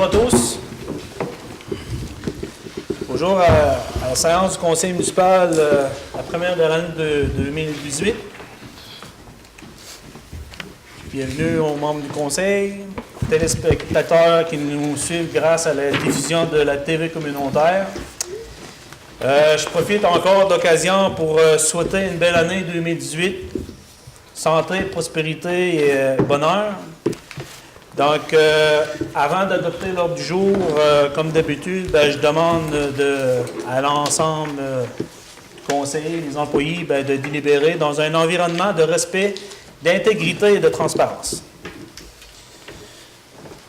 Bonjour à tous. Bonjour à la séance du conseil municipal, la première de l'année de 2018. Bienvenue aux membres du conseil, téléspectateurs qui nous suivent grâce à la diffusion de la TV communautaire. Je profite encore d'occasion pour souhaiter une belle année 2018. Santé, prospérité et bonheur. Donc, avant d'adopter l'ordre du jour, comme d'habitude, je demande à l'ensemble du conseil, les employés, de délibérer dans un environnement de respect, d'intégrité et de transparence.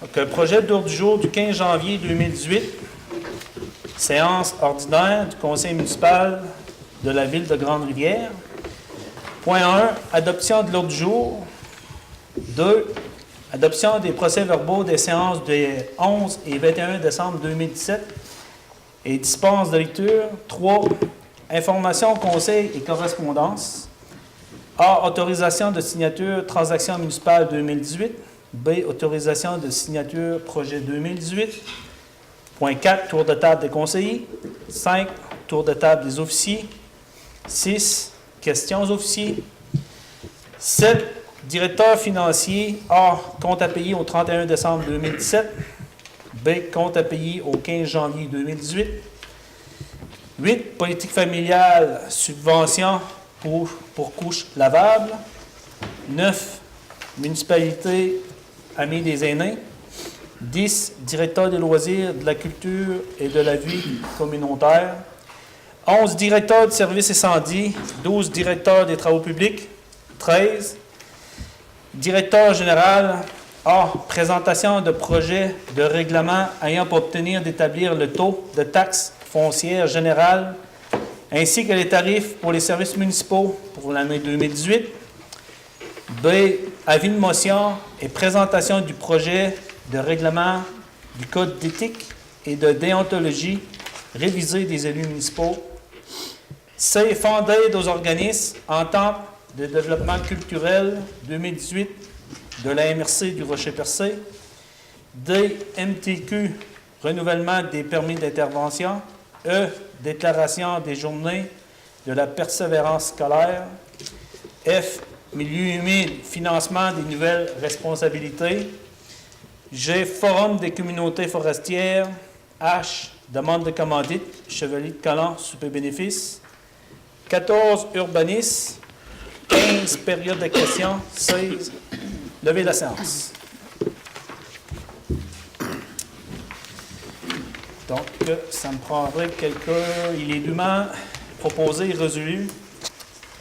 Donc, projet d'ordre du jour du 15 janvier 2018, séance ordinaire du conseil municipal de la ville de Grande-Rivière. Point 1, adoption de l'ordre du jour. 2, adoption des procès-verbaux des séances des 11 et 21 décembre 2017 et dispense de lecture. 3, information, conseil et correspondance. A, autorisation de signature, transaction municipale 2018. B, autorisation de signature, projet 2018. Point 4, tour de table des conseillers. 5, tour de table des officiers. 6, questions aux officiers. 7, directeur financier. A, compte à payer au 31 décembre 2017. B, compte à payer au 15 janvier 2018. 8, politique familiale, subvention pour couches lavables. 9, municipalité, amis des aînés. 10, directeur des loisirs, de la culture et de la vie communautaire. 11, directeur du service incendie. 12, directeur des travaux publics. 13, directeur général. A, présentation de projet de règlement ayant pour obtenir d'établir le taux de taxe foncière générale ainsi que les tarifs pour les services municipaux pour l'année 2018. B, avis de motion et présentation du projet de règlement du Code d'éthique et de déontologie révisé des élus municipaux. C, fonds d'aide aux organismes, entente de développement culturel 2018 de la MRC du Rocher-Percé. D, MTQ, renouvellement des permis d'intervention. E, déclaration des journées de la persévérance scolaire. F, milieu humide, financement des nouvelles responsabilités. G, forum des communautés forestières. H, demande de commandite, chevalier de colon, super bénéfice. 14, urbanisme. 15, période de questions. 16, levée de la séance. Donc, ça me prendrait il est dûment proposé et résolu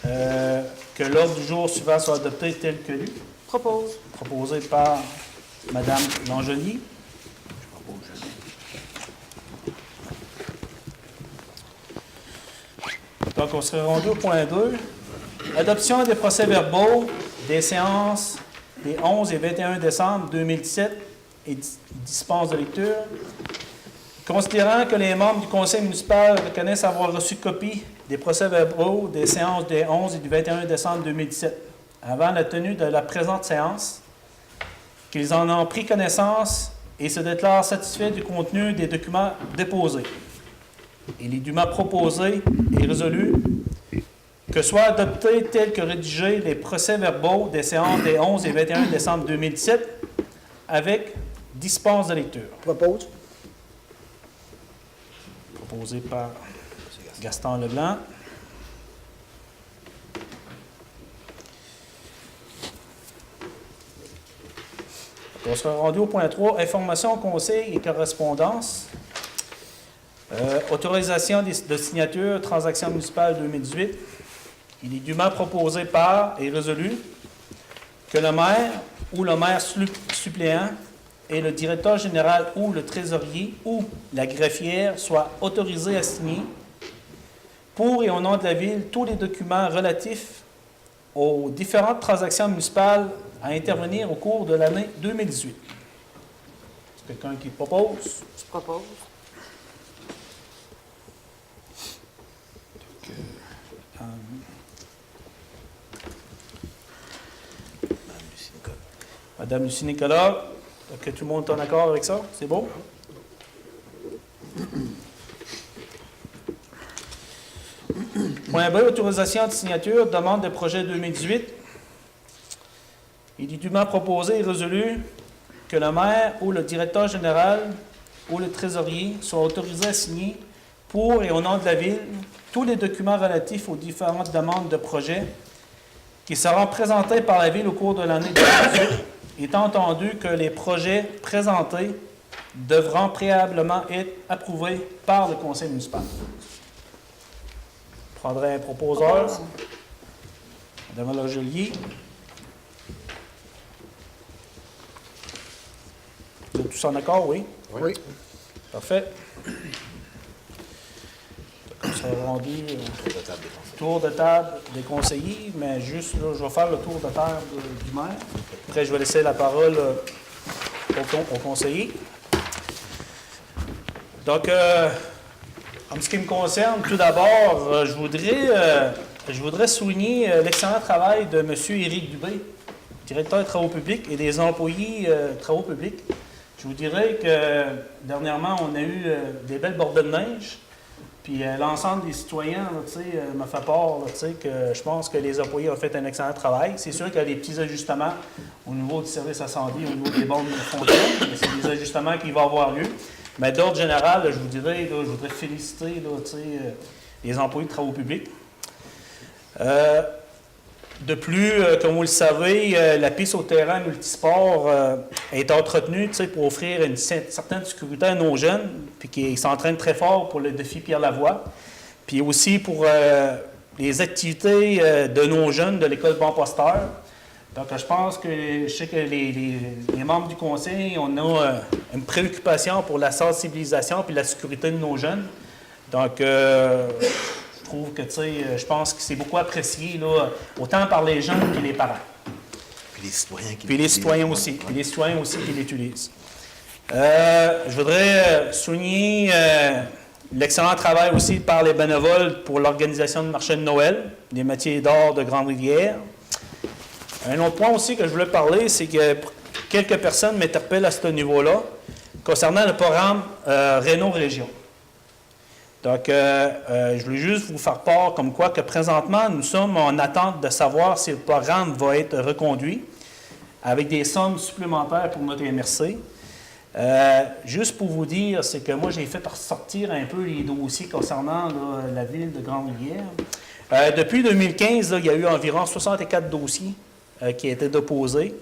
que l'ordre du jour suivant soit adopté tel que lu. Proposé par Mme Langelier. Donc, on serait rendu au point 2. Adoption des procès-verbaux des séances des 11 et 21 décembre 2017 et dispense de lecture. Considérant que les membres du conseil municipal reconnaissent avoir reçu copie des procès-verbaux des séances des 11 et du 21 décembre 2017 avant la tenue de la présente séance, qu'ils en ont pris connaissance et se déclarent satisfaits du contenu des documents déposés. Il est dûment proposé et résolu que soient adoptés tels que rédigés les procès-verbaux des séances des 11 et 21 décembre 2017 avec dispense de lecture. Proposé par Gaston Leblanc. On sera rendu au point 3, information, conseil et correspondance. Autorisation de signature, transaction municipale 2018. Il est dûment proposé par et résolu que le maire ou le maire suppléant et le directeur général ou le trésorier ou la greffière soient autorisés à signer pour et au nom de la ville tous les documents relatifs aux différentes transactions municipales à intervenir au cours de l'année 2018. Est-ce quelqu'un qui propose? Je propose. Madame Lucie Nicolas, Que tout le monde est en accord avec ça? C'est beau? Point B, autorisation de signature, demande de projet 2018. Il est dûment proposé et résolu que le maire ou le directeur général ou le trésorier soient autorisés à signer pour et au nom de la Ville tous les documents relatifs aux différentes demandes de projet qui seront présentés par la Ville au cours de l'année 2018, étant entendu que les projets présentés devront préalablement être approuvés par le conseil municipal. Je prendrai un proposeur. Madame Logelier. Vous êtes tous en accord, oui? Oui. Parfait. Comme ça, rendu tour de table des conseillers, mais juste là, je vais faire le tour de table du maire. Après, je vais laisser la parole aux conseillers. Donc, en ce qui me concerne, tout d'abord, je voudrais souligner l'excellent travail de M. Éric Dubé, directeur des travaux publics et des employés travaux publics. Je vous dirais que dernièrement, on a eu des belles bordées de neige. Puis l'ensemble des citoyens m'a fait part que je pense que les employés ont fait un excellent travail. C'est sûr qu'il y a des petits ajustements au niveau du service incendie, au niveau des bornes de fontaine, mais c'est des ajustements qui vont avoir lieu. Mais d'ordre général, je vous dirais, je voudrais féliciter les employés de travaux publics. De plus, comme vous le savez, la piste au terrain multisport est entretenue pour offrir une certaine sécurité à nos jeunes, puis qui s'entraînent très fort pour le défi Pierre Lavoie, puis aussi pour les activités de nos jeunes de l'école Bon Pasteur. Donc, je sais que les membres du conseil, on a une préoccupation pour la sensibilisation et la sécurité de nos jeunes. Donc, je trouve que, je pense que c'est beaucoup apprécié, là, autant par les jeunes que les parents. Puis les citoyens qui Puis les citoyens aussi. Puis les citoyens aussi qui l'utilisent. Je voudrais souligner l'excellent travail aussi par les bénévoles pour l'organisation du marché de Noël, des métiers d'or de Grande-Rivière. Un autre point aussi que je voulais parler, c'est que quelques personnes m'interpellent à ce niveau-là concernant le programme Réno Région. Donc, je voulais juste vous faire part comme quoi que présentement, nous sommes en attente de savoir si le programme va être reconduit avec des sommes supplémentaires pour notre MRC. Juste pour vous dire, c'est que moi, j'ai fait ressortir un peu les dossiers concernant la ville de Grande-Rivière. Depuis 2015, il y a eu environ 64 dossiers qui ont été déposés.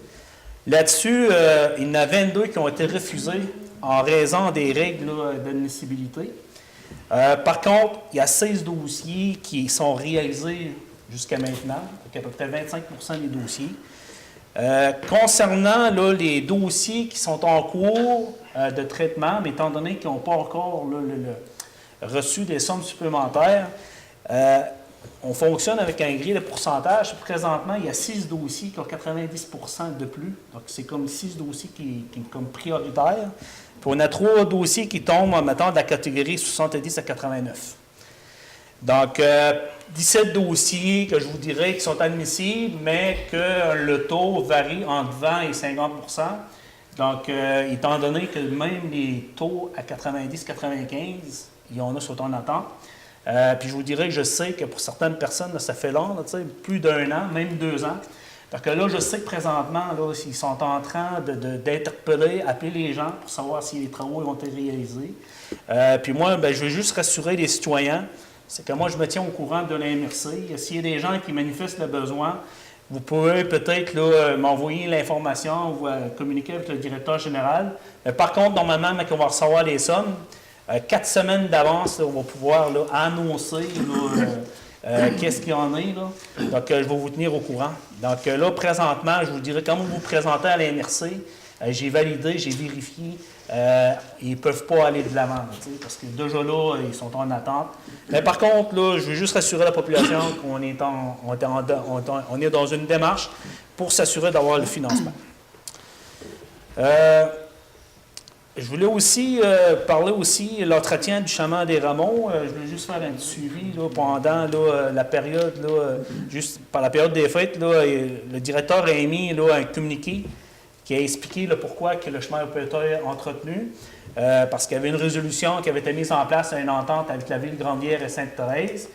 Là-dessus, il y en a 22 qui ont été refusés en raison des règles d'admissibilité. Par contre, il y a 16 dossiers qui sont réalisés jusqu'à maintenant, donc à peu près 25% des dossiers. Concernant les dossiers qui sont en cours de traitement, mais étant donné qu'ils n'ont pas encore reçu des sommes supplémentaires, on fonctionne avec un grille de pourcentage. Présentement, il y a 6 dossiers qui ont 90% de plus. Donc, c'est comme 6 dossiers qui sont comme prioritaires. Puis on a 3 dossiers qui tombent, mettons, de la catégorie 70 à 89. Donc, 17 dossiers que je vous dirais qui sont admissibles, mais que le taux varie entre 20 et 50%. Donc, étant donné que même les taux à 90-95, il y en a qui sont en attente. Puis je vous dirais que je sais que pour certaines personnes, là, ça fait long, là, plus d'1 an, même 2 ans. Parce que là, je sais que présentement, là, ils sont en train d'interpeller, appeler les gens pour savoir si les travaux ont été réalisés. Puis moi, je veux juste rassurer les citoyens, c'est que moi, je me tiens au courant de la MRC. S'il y a des gens qui manifestent le besoin, vous pouvez peut-être m'envoyer l'information ou communiquer avec le directeur général. Par contre, normalement, quand on va recevoir les sommes, 4 semaines d'avance, on va pouvoir annoncer qu'est-ce qu'il y en a. Là. Donc, je vais vous tenir au courant. Donc, là, présentement, je vous dirais, quand vous vous présentez à la MRC, j'ai validé, j'ai vérifié, ils ne peuvent pas aller de l'avant, parce que déjà là, ils sont en attente. Mais par contre, là, je veux juste rassurer la population qu'on est, on est dans une démarche pour s'assurer d'avoir le financement. Je voulais aussi parler aussi de l'entretien du chemin des Rameaux. Je voulais juste faire un suivi pendant la période, juste par la période des fêtes. Le directeur a émis un communiqué qui a expliqué le pourquoi que le chemin peut être entretenu, parce qu'il y avait une résolution qui avait été mise en place à une entente avec la ville de Grande-Rivière et Sainte-Thérèse.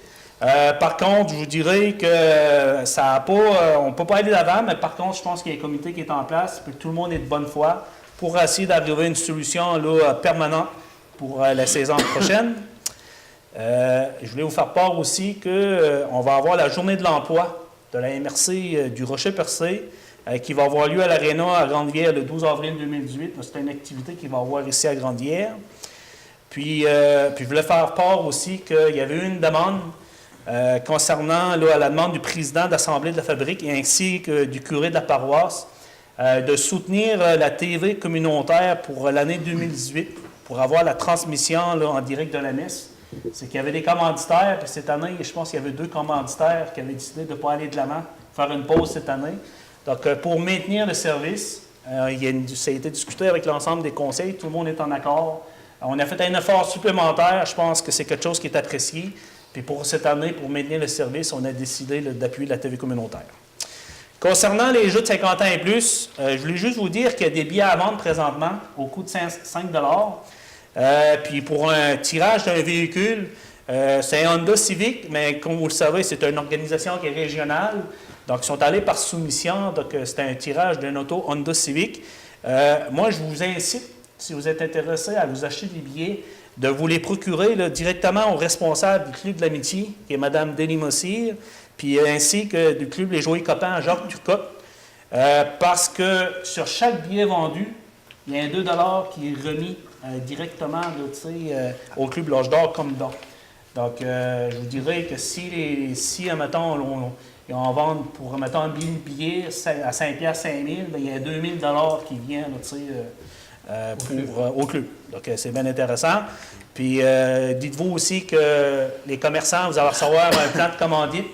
Par contre, je vous dirais que ça a pas, on ne peut pas aller de l'avant, mais par contre, je pense qu'il y a un comité qui est en place, puis tout le monde est de bonne foi pour essayer d'arriver à une solution là, permanente pour la saison prochaine. Je voulais vous faire part aussi qu'on va avoir la journée de l'emploi de la MRC du Rocher-Percé qui va avoir lieu à l'Aréna à Grande-Rivière le 12 avril 2018. C'est une activité qui va avoir ici à Grande-Rivière. Puis je voulais faire part aussi qu'il y avait eu une demande concernant là, à la demande du président de l'Assemblée de la Fabrique et ainsi que du curé de la paroisse de soutenir la TV communautaire pour l'année 2018 pour avoir la transmission là, en direct de la messe. C'est qu'il y avait des commanditaires, puis cette année, je pense qu'il y avait 2 commanditaires qui avaient décidé de ne pas aller de l'avant, faire une pause cette année. Donc, pour maintenir le service, ça a été discuté avec l'ensemble des conseils, tout le monde est en accord. On a fait un effort supplémentaire, je pense que c'est quelque chose qui est apprécié. Puis pour cette année, pour maintenir le service, on a décidé d'appuyer la TV communautaire. Concernant les jeux de 50 ans et plus, je voulais juste vous dire qu'il y a des billets à vendre présentement au coût de 5 $. Puis pour un tirage d'un véhicule, c'est un Honda Civic, mais comme vous le savez, c'est une organisation qui est régionale. Donc, ils sont allés par soumission. Donc, c'est un tirage d'un auto Honda Civic. Moi, je vous incite, si vous êtes intéressé à vous acheter des billets, de vous les procurer là, directement au responsable du Club de l'Amitié, qui est Mme Denis Mossire, puis ainsi que du Club Les Joyeux Copains, Jacques Turcotte, parce que sur chaque billet vendu, il y a un 2 $ qui est remis directement là, au Club L'Âge d'Or comme don. Donc, je vous dirais que si admettons, on en vend pour, mettons, un billet à 5 $, 5 000, bien, il y a 2 000 $ qui viennent au club. Donc, c'est bien intéressant. Puis, dites-vous aussi que les commerçants, vous allez recevoir un plan de commandite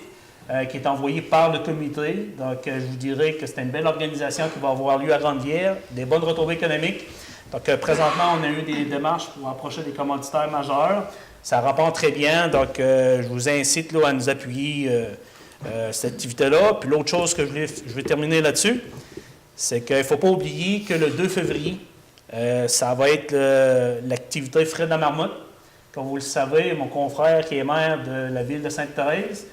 qui est envoyé par le comité. Donc, je vous dirais que c'est une belle organisation qui va avoir lieu à Grande-Rivière, des bonnes retombées économiques. Donc, présentement, on a eu des démarches pour approcher des commanditaires majeurs. Ça répond très bien. Donc, je vous incite là, à nous appuyer cette activité-là. Puis, l'autre chose que je vais terminer là-dessus, c'est qu'il ne faut pas oublier que le 2 février, ça va être l'activité Fred la Marmotte. Comme vous le savez, mon confrère qui est maire de la ville de Sainte-Thérèse,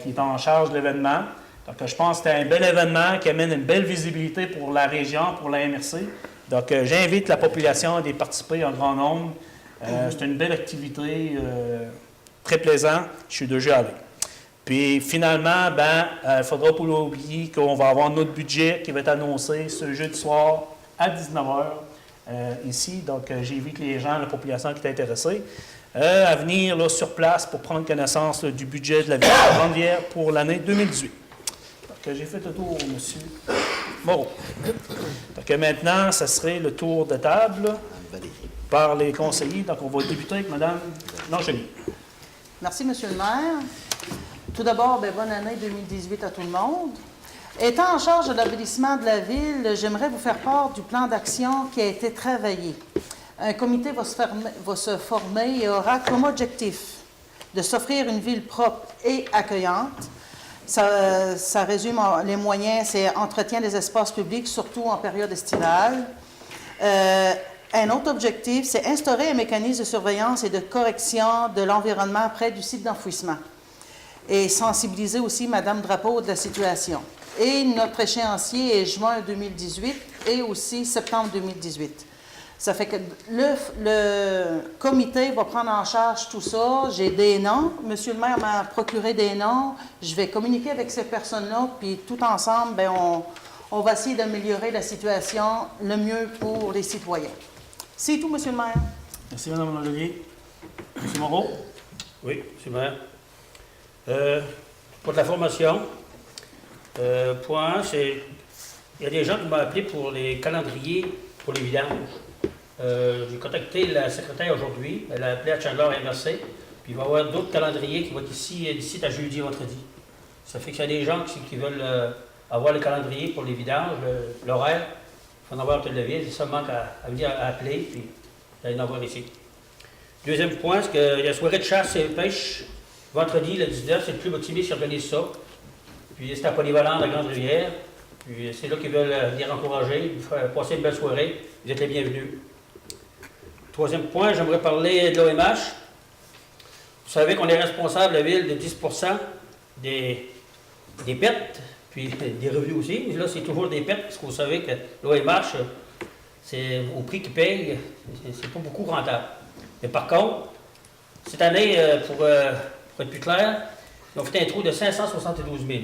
qui est en charge de l'événement. Donc, je pense que c'est un bel événement qui amène une belle visibilité pour la région, pour la MRC. Donc, j'invite la population à y participer en grand nombre. C'est une belle activité, très plaisante. Je suis déjà allé. Puis, finalement, il ne faudra pas oublier qu'on va avoir notre budget qui va être annoncé ce jeudi soir à 19h ici. Donc, j'invite les gens, la population qui est intéressée, à venir là, sur place pour prendre connaissance là, du budget de la ville de Grande-Rivière pour l'année 2018. Donc, j'ai fait le tour, M. Moreau. Donc, maintenant, ce serait le tour de table par les conseillers. Donc, on va débuter avec Mme Langelier. Merci, M. le maire. Tout d'abord, bonne année 2018 à tout le monde. Étant en charge de l'embellissement de la ville, j'aimerais vous faire part du plan d'action qui a été travaillé. Un comité va se former et aura comme objectif de s'offrir une ville propre et accueillante. Ça résume les moyens, c'est entretien des espaces publics, surtout en période estivale. Un autre objectif, c'est instaurer un mécanisme de surveillance et de correction de l'environnement près du site d'enfouissement. Et sensibiliser aussi Mme Drapeau de la situation. Et notre échéancier est juin 2018 et aussi septembre 2018. Ça fait que le comité va prendre en charge tout ça. J'ai des noms. Monsieur le maire m'a procuré des noms. Je vais communiquer avec ces personnes-là, puis tout ensemble, on va essayer d'améliorer la situation le mieux pour les citoyens. C'est tout, Monsieur le maire. Merci, Mme Langelier. M. Moreau. Oui, M. le maire. Pour de la formation, point 1, c'est il y a des gens qui m'ont appelé pour les calendriers pour les vidanges. J'ai contacté la secrétaire aujourd'hui, elle a appelé à Chandler MRC, puis il va y avoir d'autres calendriers qui vont être ici d'ici à jeudi et vendredi. Ça fait qu'il y a des gens qui veulent avoir le calendrier pour les vidanges, l'horaire, il faut en avoir un téléviseur, c'est seulement à venir à appeler, puis d'aller en avoir ici. Deuxième point, c'est qu'il y a la soirée de chasse et pêche. Vendredi, le 19, c'est le Club optimiste qui organise ça. Puis c'est à Polyvalent, la Grande-Rivière. Puis c'est là qu'ils veulent les encourager, vous faire passer une belle soirée. Vous êtes les bienvenus. Troisième point, j'aimerais parler de l'OMH. Vous savez qu'on est responsable, la ville, de 10 des pertes, puis des revenus aussi. Mais là, c'est toujours des pertes, parce que vous savez que l'OMH, c'est au prix qu'ils payent, c'est pas beaucoup rentable. Mais par contre, cette année, pour être plus clair, ils ont fait un trou de 572 000.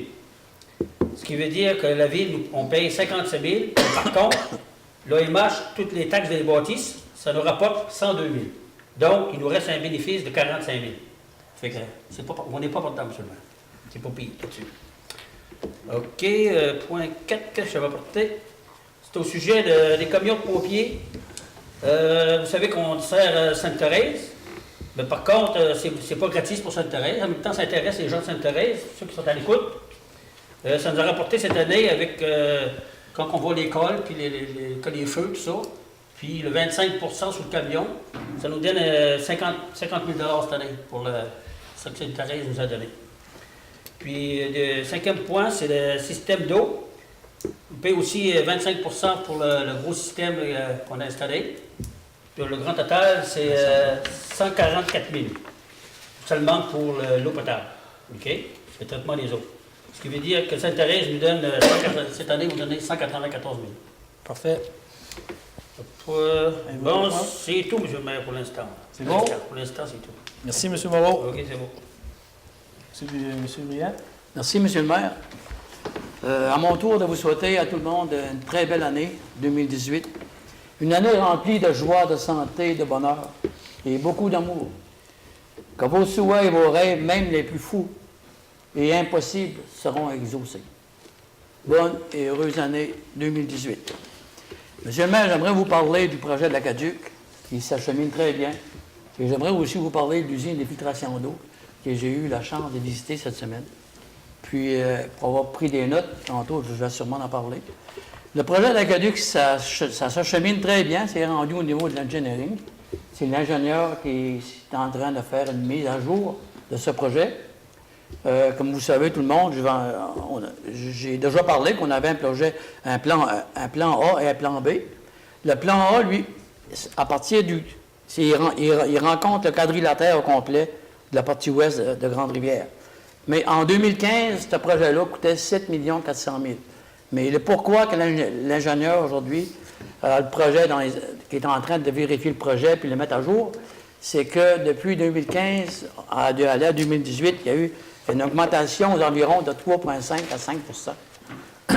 Ce qui veut dire que la ville, on paye 57 000. Par contre, l'OMH, toutes les taxes des bâtisses, ça nous rapporte 102 000. Donc, il nous reste un bénéfice de 45 000. Fait que on n'est pas content, monsieur le maire. C'est pas pire là-dessus. OK, point 4 que je vais apporter. C'est au sujet des camions de pompiers. Vous savez qu'on sert Sainte-Thérèse. Mais par contre, c'est pas gratis pour Sainte-Thérèse. En même temps, ça intéresse les gens de Sainte-Thérèse, ceux qui sont à l'écoute. Ça nous a rapporté cette année avec, quand on voit l'école, puis les feux, tout ça, puis le 25 sur le camion, ça nous donne 50 000 cette année pour ce que Sainte-Thérèse nous a donné. Puis le cinquième point, c'est le système d'eau. On paye aussi 25 pour le gros système qu'on a installé. Puis le grand total, c'est 144 000 seulement pour l'eau potable. OK? Le traitement des eaux. Ce qui veut dire que Sainte-Thérèse nous donne, cette année, vous donnez 194 000. Parfait. Bon, c'est tout, M. le maire, pour l'instant. C'est bon? Pour l'instant, c'est tout. Merci, M. Moreau. OK, c'est bon. Monsieur Briand. Merci, M. le maire. À mon tour de vous souhaiter à tout le monde une très belle année 2018. Une année remplie de joie, de santé, de bonheur et beaucoup d'amour. Que vos souhaits et vos rêves, même les plus fous et impossibles, seront exaucés. Bonne et heureuse année 2018. Monsieur le maire, j'aimerais vous parler du projet de l'Aqueduc, qui s'achemine très bien. Et j'aimerais aussi vous parler de l'usine de filtration d'eau, que j'ai eu la chance de visiter cette semaine. Puis, pour avoir pris des notes, tantôt, je vais sûrement en parler. Le projet de l'Aqueduc, ça s'achemine très bien. C'est rendu au niveau de l'engineering. C'est l'ingénieur qui est en train de faire une mise à jour de ce projet. Comme vous savez, tout le monde, j'ai déjà parlé qu'on avait un plan A et un plan B. Le plan A, lui, à partir il rencontre le quadrilatère au complet de la partie ouest de Grande-Rivière. Mais en 2015, ce projet-là coûtait 7 400 000. Mais le pourquoi que l'ingénieur aujourd'hui a le projet qui est en train de vérifier le projet puis le mettre à jour, c'est que depuis 2015 à 2018, il y a eu une augmentation aux environs de 3,5 à 5 Ça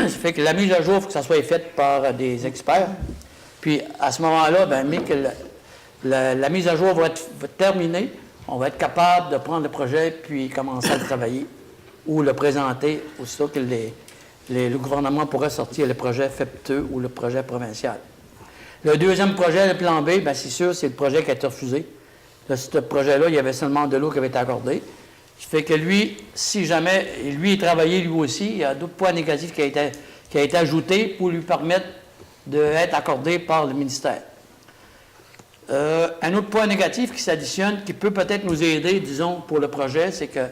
fait que la mise à jour, il faut que ça soit faite par des experts. Puis à ce moment-là, bien que la mise à jour va être terminée, on va être capable de prendre le projet puis commencer à le travailler ou le présenter aussitôt que le gouvernement pourrait sortir le projet FEP2 ou le projet provincial. Le deuxième projet, le plan B, bien c'est sûr, c'est le projet qui a été refusé. Là, ce projet-là, il y avait seulement de l'eau qui avait été accordée. Ce fait que lui, si jamais, lui, il travaillait lui aussi, il y a d'autres points négatifs qui a été ajoutés pour lui permettre d'être accordé par le ministère. Un autre point négatif qui s'additionne, qui peut peut-être nous aider, disons, pour le projet, c'est que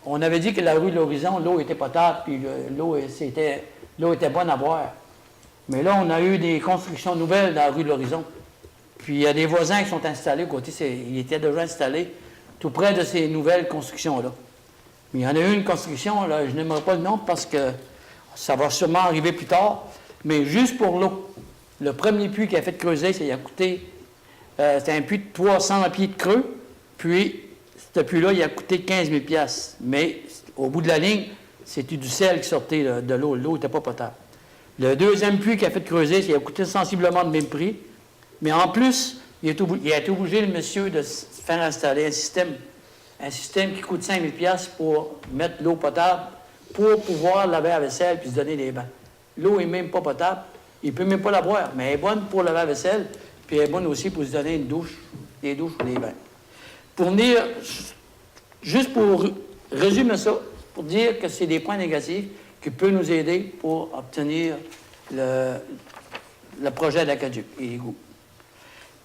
on avait dit que la rue de l'Horizon, l'eau était potable, puis l'eau était bonne à boire. Mais là, on a eu des constructions nouvelles dans la rue de l'Horizon. Puis il y a des voisins qui sont installés, côté, ils étaient déjà installés tout près de ces nouvelles constructions-là. Mais il y en a eu une construction, là, je n'aimerais pas le nom parce que ça va sûrement arriver plus tard, mais juste pour l'eau. Le premier puits qui a fait creuser, ça a coûté, c'était un puits de 300 pieds de creux, puis ce puits-là, il a coûté 15 000 $. Mais au bout de la ligne, c'était du sel qui sortait de l'eau. L'eau n'était pas potable. Le deuxième puits qui a fait creuser, ça a coûté sensiblement le même prix. Mais en plus, il a été obligé, le monsieur, de faire installer un système qui coûte 5 000 $ pour mettre l'eau potable, pour pouvoir laver la vaisselle puis se donner des bains. L'eau n'est même pas potable. Il ne peut même pas la boire, mais elle est bonne pour laver la vaisselle, puis elle est bonne aussi pour se donner une douche, des douches ou des bains. Pour venir, juste pour résumer ça, pour dire que c'est des points négatifs qui peuvent nous aider pour obtenir le projet de l'Aqueduc et l'ÉGOUT.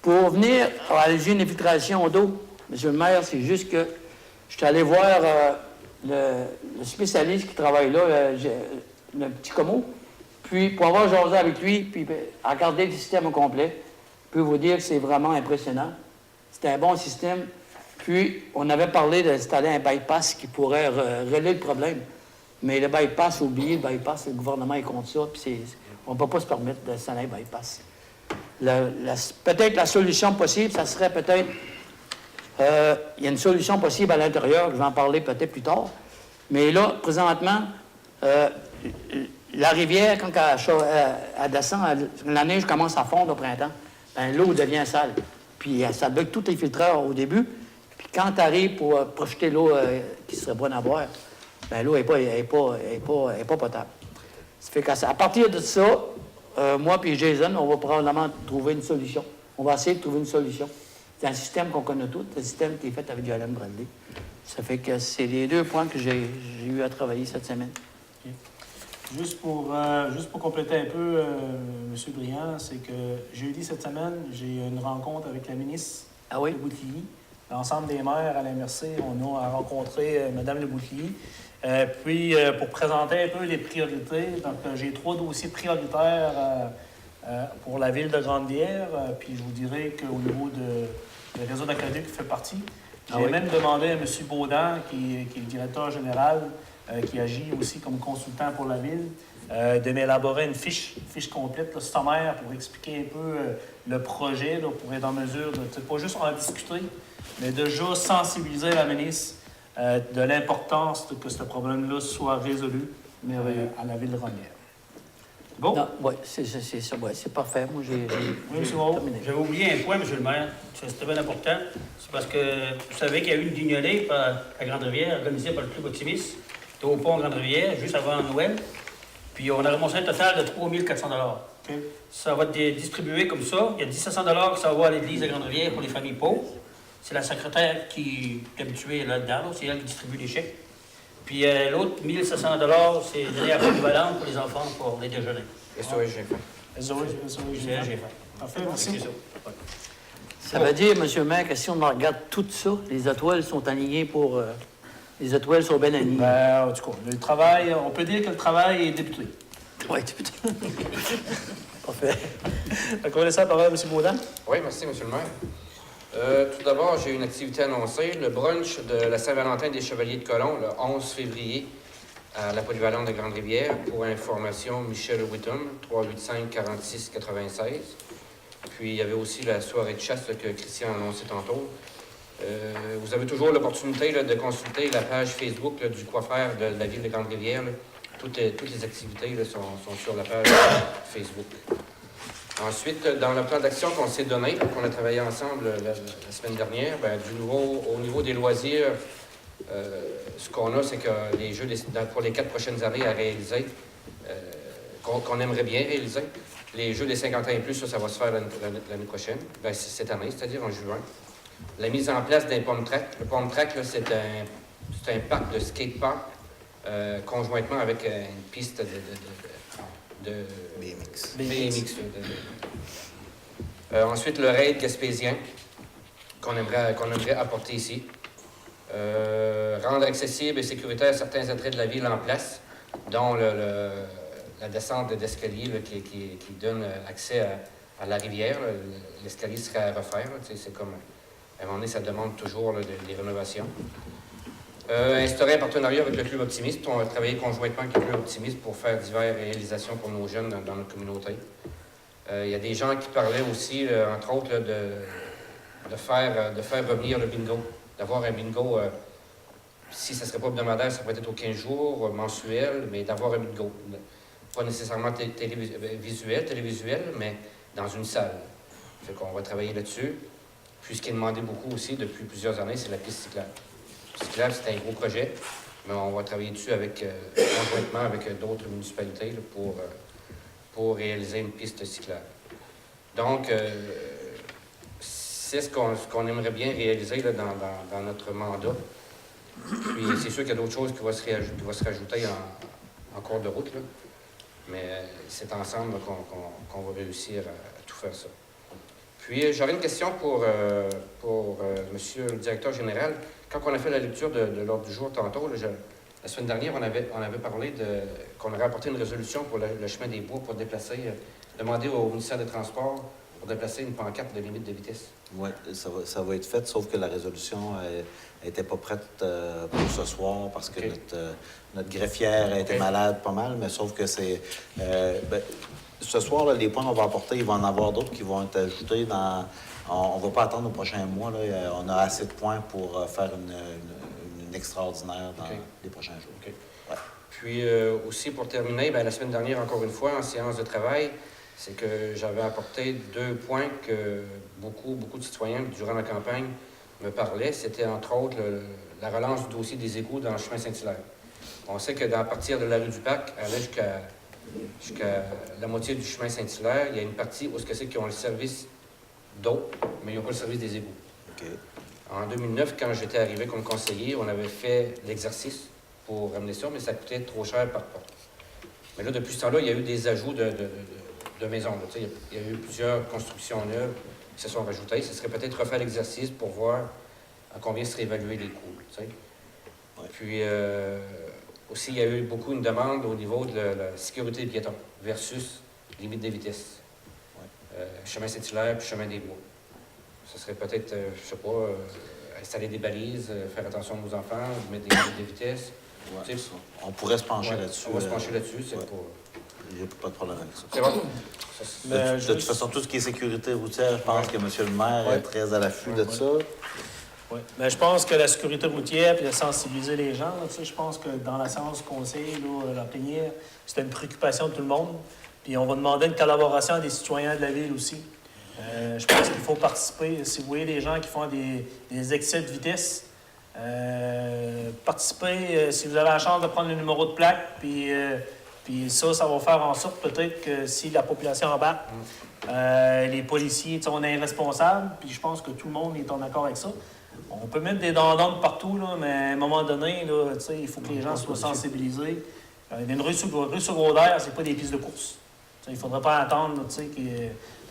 Pour venir à l'usine de filtration d'eau, M. le maire, c'est juste que je suis allé voir le spécialiste qui travaille là, le petit Como. Puis, pour avoir jasé avec lui, puis regarder le système au complet, je peux vous dire que c'est vraiment impressionnant. C'est un bon système. Puis, on avait parlé d'installer un bypass qui pourrait régler le problème. Mais le bypass, oubliez le bypass, le gouvernement est contre ça, puis on ne peut pas se permettre d'installer un bypass. Peut-être la solution possible, ça serait peut-être... il y a une solution possible à l'intérieur, je vais en parler peut-être plus tard. Mais là, présentement, la rivière, quand elle descend, la neige commence à fondre au printemps, ben, l'eau devient sale. Puis ça bloque tous les filtreurs au début. Puis quand tu arrives pour projeter l'eau qui serait bonne à boire, ben, l'eau n'est pas potable. Ça fait qu'à partir de ça, moi et Jason, on va probablement trouver une solution. On va essayer de trouver une solution. C'est un système qu'on connaît tous, un système qui est fait avec du Allen Bradley. Ça fait que c'est les 2 points que j'ai eu à travailler cette semaine. Okay. Juste pour compléter un peu, M. Briand, c'est que jeudi cette semaine, j'ai une rencontre avec la ministre Ah oui? Le Boutillier. L'ensemble des maires à la MRC, on a rencontré Mme Le Boutillier. Puis, pour présenter un peu les priorités, donc j'ai 3 dossiers prioritaires pour la ville de Grande-Rivière. Puis, je vous dirais qu'au niveau du réseau d'académie qui fait partie, j'ai même demandé à M. Baudin, qui est le directeur général, qui agit aussi comme consultant pour la ville, de m'élaborer une fiche complète, là, sommaire, pour expliquer un peu le projet, là, pour être en mesure de, pas juste en discuter, mais déjà sensibiliser la ministre de l'importance que ce problème-là soit résolu à la ville de Grande-Rivière. Bon? Oui, c'est ça, c'est parfait. Moi, j'ai terminé. J'avais oublié un point, M. le maire. C'était bien important. C'est parce que vous savez qu'il y a eu une guignolée à Grande-Rivière, organisée par le Club Optimiste, au pont Grande-Rivière, juste avant Noël. Puis on a ramassé un total de 3 400 $. Ça va être distribué comme ça. Il y a 1 700 $ que ça va à l'église de Grande-Rivière pour les familles pauvres. C'est la secrétaire qui est habituée là-dedans. C'est elle qui distribue les chèques. Puis l'autre, 1 700 $, c'est donné à polyvalente pour les enfants pour les déjeuners. SOS GFA. SOS. Parfait, merci. Ça veut dire, M. le maire, que si on regarde tout ça, les étoiles sont alignées pour... les étoiles sont bien alignées. Ben, en tout cas, le travail, on peut dire que le travail est débuté. Oui, débuté. Parfait. On va laisser la parole à M. Baudin. Oui, merci, M. le maire. Tout d'abord, j'ai une activité annoncée, le brunch de la Saint-Valentin des Chevaliers de Colomb, le 11 février, à la polyvalente de Grande-Rivière. Pour information, Michel Whittum, 385-46-96. Puis, il y avait aussi la soirée de chasse que Christian a annoncé tantôt. Vous avez toujours l'opportunité de consulter la page Facebook du coiffeur de la ville de Grande-Rivière. Toutes les activités sont sur la page Facebook. Ensuite, dans le plan d'action qu'on s'est donné, qu'on a travaillé ensemble la semaine dernière, bien, au niveau des loisirs, ce qu'on a, c'est que les jeux pour les 4 prochaines années à réaliser, qu'on aimerait bien réaliser, les jeux des 50 ans et plus, ça va se faire l'année prochaine, bien, cette année, c'est-à-dire en juin. La mise en place d'un pump track. Le pump track, c'est un parc de skatepark conjointement avec une piste de BMX. Ensuite, le raid gaspésien qu'on aimerait apporter ici. Rendre accessible et sécuritaire certains attraits de la ville en place, dont la descente d'escalier qui donne accès à la rivière. L'escalier serait à refaire. C'est comme, à un moment donné, ça demande toujours des rénovations. Instaurer un partenariat avec le Club Optimiste. On va travailler conjointement avec le Club Optimiste pour faire diverses réalisations pour nos jeunes dans notre communauté. Il y a des gens qui parlaient aussi, entre autres, de faire revenir le bingo, d'avoir un bingo, si ça ne serait pas hebdomadaire, ça pourrait être aux 15 jours, mensuel, mais d'avoir un bingo. Pas nécessairement télévisuel, mais dans une salle. Fait qu'on va travailler là-dessus. Puis ce qui est demandé beaucoup aussi depuis plusieurs années, c'est la piste cyclable. La piste cyclable, c'est un gros projet, mais on va travailler dessus conjointement avec d'autres municipalités là, pour réaliser une piste cyclable. Donc, c'est ce qu'on aimerait bien réaliser là, dans notre mandat. Puis c'est sûr qu'il y a d'autres choses qui vont se rajouter en cours de route, là. Mais c'est ensemble qu'on va réussir à tout faire ça. Puis j'aurais une question pour Monsieur le directeur général. Quand on a fait la lecture de l'ordre du jour tantôt, là, La semaine dernière, on avait parlé qu'on aurait apporté une résolution pour le chemin des bois pour déplacer, demander au ministère des Transports pour déplacer une pancarte de limite de vitesse. Oui, ça va être fait, sauf que la résolution n'était pas prête pour ce soir parce que notre greffière a été malade pas mal, mais sauf que c'est... ce soir, là, les points qu'on va apporter, il va en avoir d'autres qui vont être ajoutés dans... On ne va pas attendre aux prochains mois. Là, on a assez de points pour faire une extraordinaire dans les prochains jours. Okay. Ouais. Puis aussi, pour terminer, la semaine dernière, encore une fois, en séance de travail, c'est que j'avais apporté 2 points que beaucoup de citoyens, durant la campagne, me parlaient. C'était, entre autres, la relance du dossier des égouts dans le chemin Saint-Hilaire. On sait que à partir de la rue du Parc, aller jusqu'à la moitié du chemin Saint-Hilaire, il y a une partie où c'est qu'ils ont le service d'eau, mais ils n'ont pas le service des égouts. Okay. En 2009, quand j'étais arrivé comme conseiller, on avait fait l'exercice pour ramener ça, mais ça coûtait trop cher par porte. Mais là, depuis ce temps-là, il y a eu des ajouts de maisons. Là. Il y a eu plusieurs constructions neuves qui se sont rajoutées. Ce serait peut-être refaire l'exercice pour voir à combien seraient évalués les coûts. Ouais. Puis, aussi, il y a eu beaucoup une demande au niveau de la sécurité des piétons versus limite de vitesse. Chemin Saint-Hilaire puis chemin des Bois. Ce serait peut-être, je ne sais pas, installer des balises, faire attention à nos enfants, mettre des limites de vitesse. Ouais, on pourrait se pencher là-dessus. On va se pencher là-dessus, c'est pas... Il n'y a pas de problème avec ça. C'est bon. De toute façon, tout ce qui est sécurité routière, je pense que M. le maire est très à l'affût de ça. Oui. Mais je pense que la sécurité routière puis de sensibiliser les gens, là, je pense que dans la séance du conseil, là, la plénière, c'était une préoccupation de tout le monde. Puis on va demander une collaboration des citoyens de la ville aussi. Je pense qu'il faut participer. Si vous voyez des gens qui font des excès de vitesse, participez. Si vous avez la chance de prendre le numéro de plaque, puis ça va faire en sorte peut-être que si la population embarque, les policiers, on est responsables, puis je pense que tout le monde est en accord avec ça. On peut mettre des dents partout, là, mais à un moment donné, là, il faut que les gens soient sensibilisés. Une rue secondaire, c'est pas des pistes de course. Il ne faudrait pas attendre,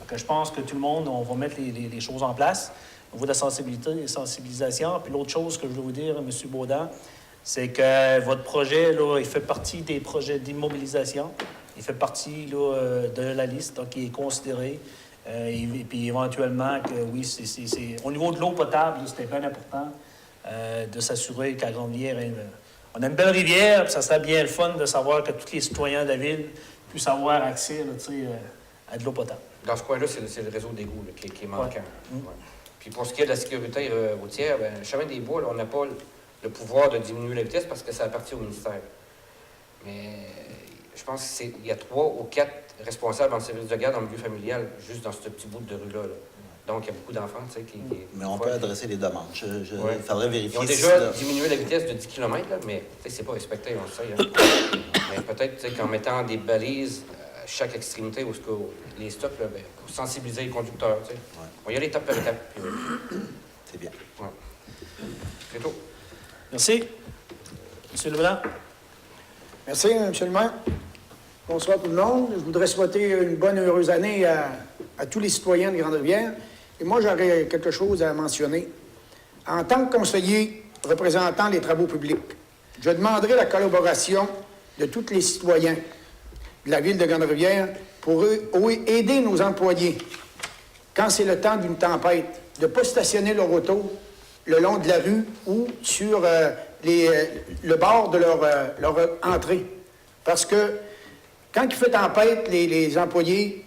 que je pense que tout le monde, on va mettre les choses en place au niveau de la sensibilisation. Puis l'autre chose que je veux vous dire, M. Baudin, c'est que votre projet, là, il fait partie des projets d'immobilisation. Il fait partie là, de la liste donc, qui est considérée. Et puis éventuellement, que oui, c'est au niveau de l'eau potable, c'était bien important de s'assurer qu'à Grande-Rivière, on a une belle rivière, puis ça serait bien le fun de savoir que tous les citoyens de la ville puissent avoir accès là, à de l'eau potable. Dans ce coin-là, c'est le réseau d'égouts qui est manquant. Ouais. Ouais. Puis pour ce qui est de la sécurité routière, le chemin des Bois, là, on n'a pas le pouvoir de diminuer la vitesse parce que ça appartient au ministère. Mais je pense qu'il y a 3 ou 4 responsables en service de garde en milieu familial, juste dans ce petit bout de rue-là. Là. Donc, il y a beaucoup d'enfants qui... Mais on peut adresser les demandes. Il faudrait vérifier. Ils ont déjà diminué la vitesse de 10 km, là, mais c'est pas respecté, on le sait. Hein. Mais peut-être qu'en mettant des balises à chaque extrémité, où les stops, là, pour sensibiliser les conducteurs. Ouais. On va y aller étape par étape. C'est bien. Ouais. C'est tout. Merci. M. Leblanc. Merci, M. le maire. Bonsoir tout le monde. Je voudrais souhaiter une bonne et heureuse année à tous les citoyens de Grande-Rivière. Et moi, j'aurais quelque chose à mentionner. En tant que conseiller représentant les travaux publics, je demanderai la collaboration de tous les citoyens de la ville de Grande-Rivière pour aider nos employés, quand c'est le temps d'une tempête, de ne pas stationner leur auto le long de la rue ou sur le bord de leur entrée. Parce que quand il fait tempête, les employés,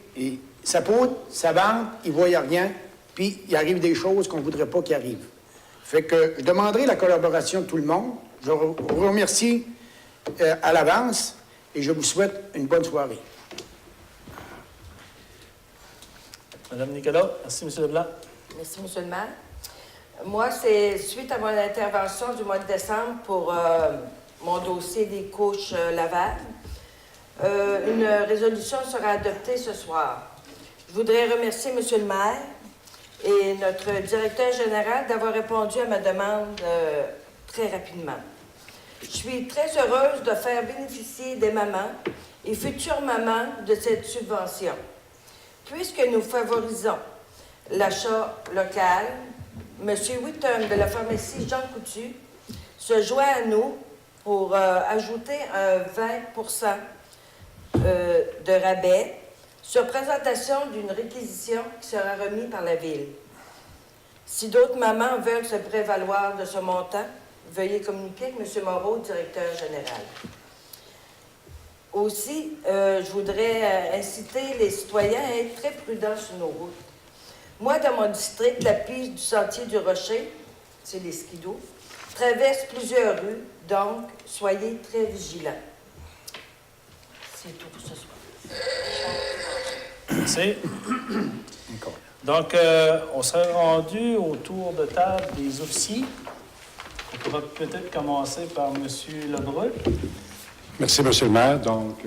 ça poudre, ça vente, ils ne voient rien, puis il arrive des choses qu'on ne voudrait pas qu'il arrive. Fait que je demanderai la collaboration de tout le monde. Je vous remercie à l'avance et je vous souhaite une bonne soirée. Madame Nicolas. Merci, M. Leblanc. Merci, M. le maire. Moi, c'est suite à mon intervention du mois de décembre pour mon dossier des couches lavables. Une résolution sera adoptée ce soir. Je voudrais remercier M. le maire et notre directeur général d'avoir répondu à ma demande très rapidement. Je suis très heureuse de faire bénéficier des mamans et futures mamans de cette subvention. Puisque nous favorisons l'achat local, M. Whitton de la pharmacie Jean Coutu se joint à nous pour ajouter un 20 de rabais sur présentation d'une réquisition qui sera remise par la Ville. Si d'autres mamans veulent se prévaloir de ce montant, veuillez communiquer avec M. Moreau, directeur général. Aussi, je voudrais inciter les citoyens à être très prudents sur nos routes. Moi, dans mon district, la piste du Sentier du Rocher, c'est les skidoo, traverse plusieurs rues, donc soyez très vigilants. C'est tout pour ce soir. Merci. Donc, on serait rendu au tour de table des officiers. On pourra peut-être commencer par M. Lebreu. Merci, M. le maire. Donc,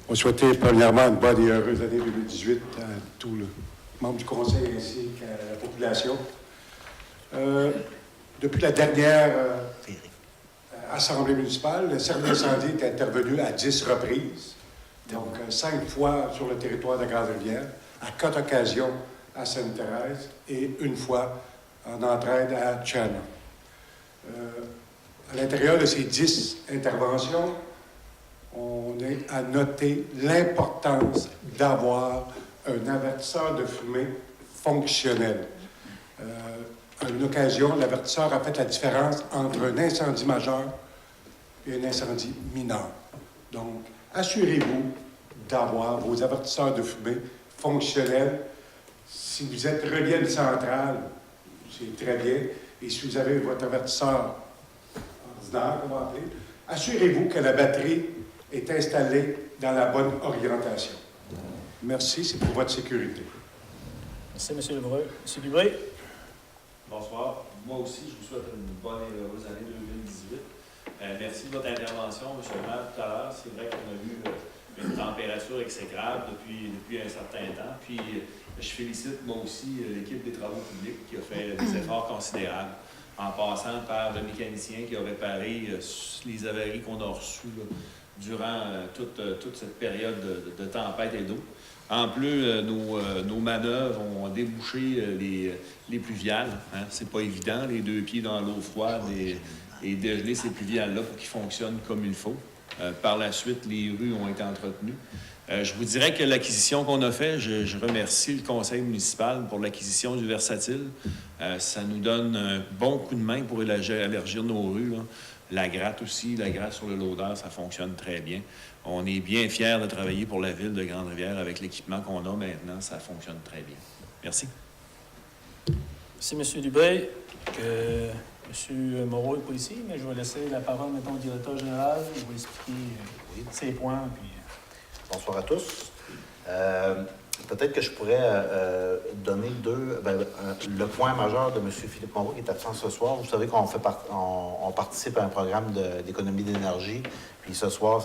on souhaitait premièrement une bonne et heureuse année 2018 à tous les membres du conseil ainsi qu'à la population. Depuis la dernière assemblée municipale, le service d'incendie est intervenu à 10 reprises, donc 5 fois sur le territoire de Grande-Rivière, à 4 occasions à Sainte-Thérèse et une fois en entraide à Tchana. À l'intérieur de ces 10 interventions, on est à noter l'importance d'avoir un avertisseur de fumée fonctionnel. À une occasion, l'avertisseur a fait la différence entre un incendie majeur et un incendie mineur. Donc, assurez-vous d'avoir vos avertisseurs de fumée fonctionnels. Si vous êtes relié à une centrale, c'est très bien. Et si vous avez votre avertisseur ordinaire, on va appeler, assurez-vous que la batterie est installée dans la bonne orientation. Merci, c'est pour votre sécurité. Merci, M. Lebreu. M. Dubré. Bonsoir. Moi aussi, je vous souhaite une bonne et heureuse année 2018. Merci de votre intervention, M. le maire, tout à l'heure. C'est vrai qu'on a eu une température exécrable depuis un certain temps. Puis, je félicite moi aussi l'équipe des travaux publics qui a fait des efforts considérables en passant par le mécanicien qui a réparé les avaries qu'on a reçues là, durant toute cette période de tempête et d'eau. En plus, nos manœuvres ont débouché les pluviales. Hein. C'est pas évident, les 2 pieds dans l'eau froide et dégeler ces pluviales-là pour qu'ils fonctionnent comme il faut. Par la suite, les rues ont été entretenues. Je vous dirais que l'acquisition qu'on a faite, je remercie le conseil municipal pour l'acquisition du versatile. Ça nous donne un bon coup de main pour élargir nos rues, là. La gratte aussi, la gratte sur le loader, ça fonctionne très bien. On est bien fiers de travailler pour la ville de Grande-Rivière avec l'équipement qu'on a maintenant. Ça fonctionne très bien. Merci. Merci, M. Dubré. M. Moreau n'est pas ici, mais je vais laisser la parole maintenant au directeur général. Il va expliquer ses points. Puis... Bonsoir à tous. Peut-être que je pourrais donner le point majeur de M. Philippe Moreau qui est absent ce soir. Vous savez qu'on on participe à un programme d'économie d'énergie. Puis ce soir,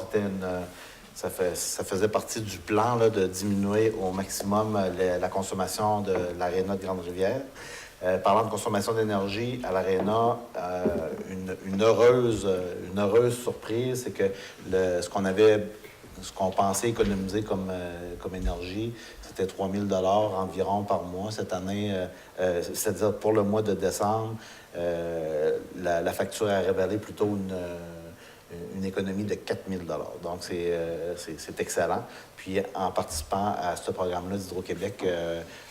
ça faisait partie du plan là, de diminuer au maximum la consommation de l'Aréna de Grande-Rivière. Parlant de consommation d'énergie à l'Aréna, une heureuse surprise, c'est que ce qu'on pensait économiser comme énergie, c'était 3 000 $ environ par mois. Cette année, c'est-à-dire pour le mois de décembre, la facture a révélé plutôt une économie de 4 000 $. Donc, c'est excellent. Puis, en participant à ce programme-là d'Hydro-Québec,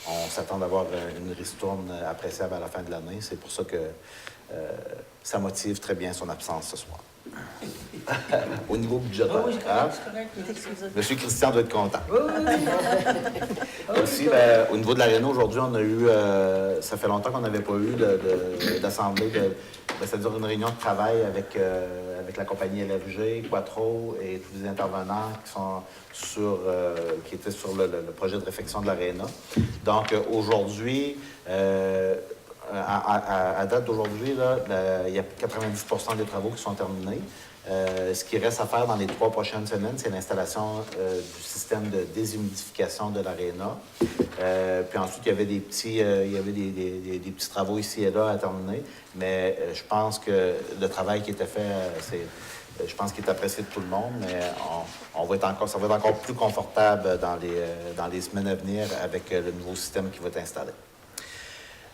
on s'attend d'avoir une ristourne appréciable à la fin de l'année. C'est pour ça que ça motive très bien son absence ce soir. Au niveau budgétaire. Oui, c'est correct. Il est excusé. Monsieur Christian doit être content. Aussi, au niveau de l'Aréna, aujourd'hui, on a eu... ça fait longtemps qu'on n'avait pas eu d'assemblée, c'est-à-dire une réunion de travail avec la compagnie LFG, Quattro et tous les intervenants qui étaient sur le projet de réfection de l'Aréna. Donc, aujourd'hui... à date d'aujourd'hui, il y a 90% des travaux qui sont terminés. Ce qui reste à faire dans les 3 prochaines semaines, c'est l'installation du système de déshumidification de l'Aréna. Puis ensuite, il y avait des petits travaux ici et là à terminer. Mais je pense que le travail qui était fait, je pense qu'il est apprécié de tout le monde. Mais ça va être encore plus confortable dans les semaines à venir avec le nouveau système qui va être installé.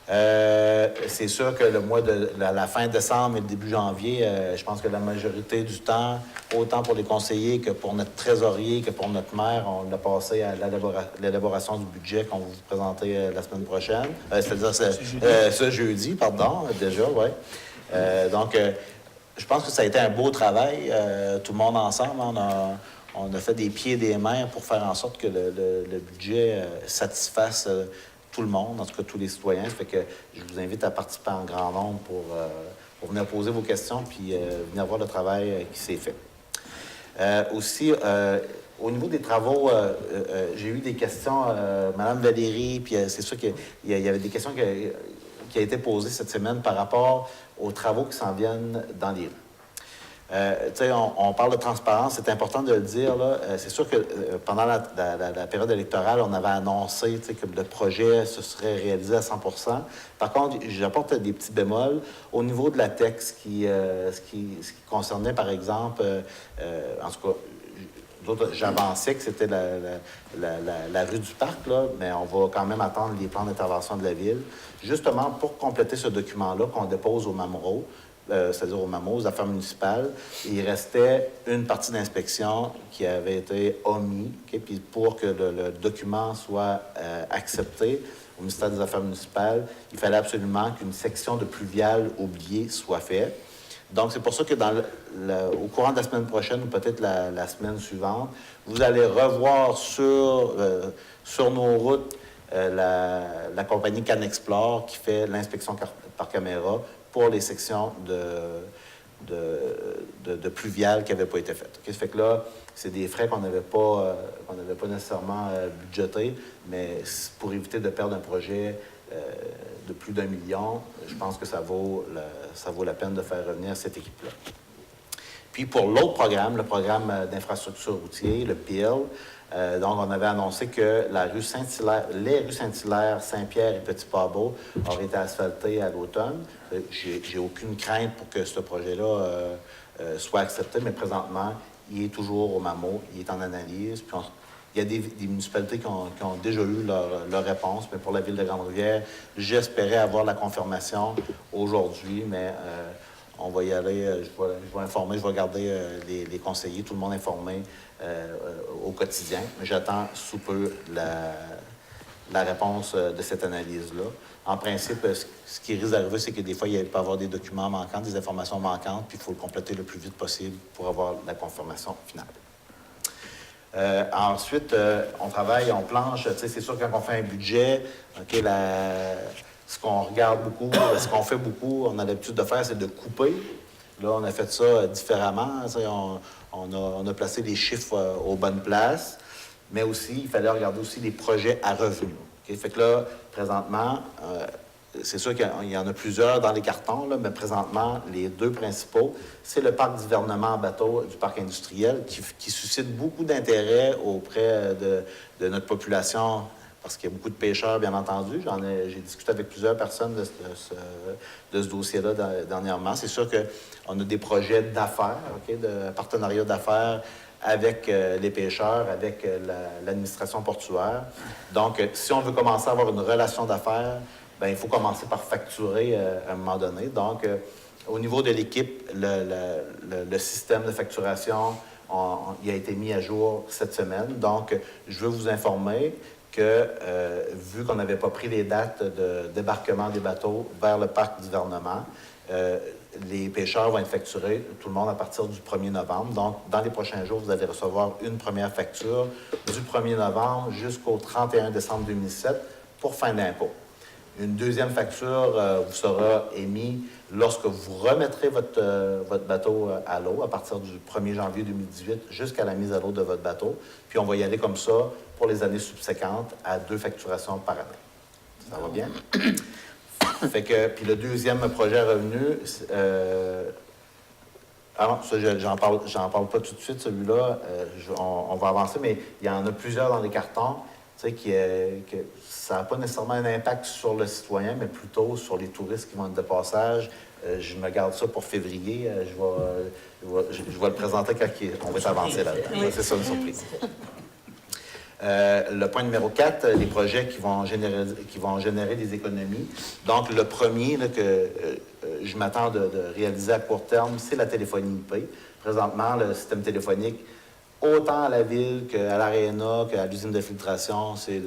C'est sûr que le mois de la fin décembre et le début janvier, je pense que la majorité du temps, autant pour les conseillers que pour notre trésorier, que pour notre maire, on l'a passé à l'élaboration du budget qu'on va vous présenter la semaine prochaine. C'est-à-dire ce jeudi, pardon, déjà, oui. Donc, je pense que ça a été un beau travail, tout le monde ensemble. On a fait des pieds et des mains pour faire en sorte que le budget satisfasse tout le monde, en tout cas tous les citoyens. Ça fait que je vous invite à participer en grand nombre pour venir poser vos questions puis venir voir le travail qui s'est fait. Aussi, au niveau des travaux, j'ai eu des questions, Mme Valérie, puis c'est sûr qu'il y avait des questions qui ont été posées cette semaine par rapport aux travaux qui s'en viennent dans les rues. On parle de transparence, c'est important de le dire. C'est sûr que pendant la période électorale, on avait annoncé que le projet se serait réalisé à 100 %. Par contre, j'apporte des petits bémols. Au niveau de la TEC, ce qui concernait, par exemple, en tout cas, j'avançais que c'était la rue du Parc, là, mais on va quand même attendre les plans d'intervention de la Ville, justement pour compléter ce document-là qu'on dépose au MAMRO, c'est-à-dire au MAMO, aux affaires municipales. Et il restait une partie d'inspection qui avait été omise, puis pour que le document soit accepté au ministère des Affaires municipales, il fallait absolument qu'une section de pluvial oubliée soit faite. Donc, c'est pour ça que au courant de la semaine prochaine ou peut-être la semaine suivante, vous allez revoir sur nos routes la compagnie CanExplore qui fait l'inspection par caméra pour les sections de pluviales qui n'avaient pas été faites. Okay? Ça fait que là, c'est des frais qu'on n'avait pas nécessairement budgétés, mais pour éviter de perdre un projet de plus d'1 million, je pense que ça vaut la peine de faire revenir cette équipe-là. Puis pour l'autre programme, le programme d'infrastructure routier, le PIL, donc on avait annoncé que les rues Saint-Hilaire, Saint-Pierre et Petit-Pabot auraient été asphaltées à l'automne. J'ai aucune crainte pour que ce projet-là soit accepté, mais présentement, il est toujours au MAMO, il est en analyse. Puis il y a des municipalités qui ont déjà eu leur réponse, mais pour la Ville de Grande-Rivière, j'espérais avoir la confirmation aujourd'hui, mais on va y aller, je vais informer, je vais garder les conseillers, tout le monde informé au quotidien. Mais j'attends sous peu la réponse de cette analyse-là. En principe, ce qui risque d'arriver, c'est que des fois, il peut y avoir des documents manquants, des informations manquantes, puis il faut le compléter le plus vite possible pour avoir la confirmation finale. Ensuite, on travaille, on planche. C'est sûr que quand on fait un budget, okay, ce qu'on regarde beaucoup, ce qu'on fait beaucoup, on a l'habitude de faire, c'est de couper. Là, on a fait ça différemment. On a placé les chiffres aux bonnes places, mais aussi, il fallait regarder aussi les projets à revenus. Okay? Fait que là, présentement, c'est sûr qu'il y en a plusieurs dans les cartons, là, mais présentement, les deux principaux, c'est le parc d'hivernement en bateau du parc industriel qui suscite beaucoup d'intérêt auprès de notre population, parce qu'il y a beaucoup de pêcheurs, bien entendu. J'ai discuté avec plusieurs personnes de ce dossier-là dernièrement. C'est sûr qu'on a des projets d'affaires, okay, de partenariat d'affaires avec les pêcheurs, avec l'administration portuaire. Donc, si on veut commencer à avoir une relation d'affaires, bien, il faut commencer par facturer à un moment donné. Donc, au niveau de l'équipe, le système de facturation, il a été mis à jour cette semaine. Donc, je veux vous informer que, vu qu'on n'avait pas pris les dates de débarquement des bateaux vers le parc d'hivernement, les pêcheurs vont être facturés, tout le monde, à partir du 1er novembre. Donc, dans les prochains jours, vous allez recevoir une première facture du 1er novembre jusqu'au 31 décembre 2007 pour fin d'impôt. Une deuxième facture vous sera émise lorsque vous remettrez votre bateau à l'eau à partir du 1er janvier 2018 jusqu'à la mise à l'eau de votre bateau. Puis on va y aller comme ça pour les années subséquentes à 2 facturations par année. Ça va bien? Fait que, puis le deuxième projet revenu, ça, j'en parle pas tout de suite, celui-là, on va avancer, mais il y en a plusieurs dans les cartons, tu sais, que ça n'a pas nécessairement un impact sur le citoyen, mais plutôt sur les touristes qui vont être de passage. Je me garde ça pour février. Je vais le présenter quand on va s'avancer là-dedans. Oui. C'est ça, une surprise. Le point numéro 4, les projets qui vont générer des économies. Donc, le premier là, que je m'attends de réaliser à court terme, c'est la téléphonie IP. Présentement, le système téléphonique, autant à la ville qu'à l'Aréna, qu'à l'usine de filtration, c'est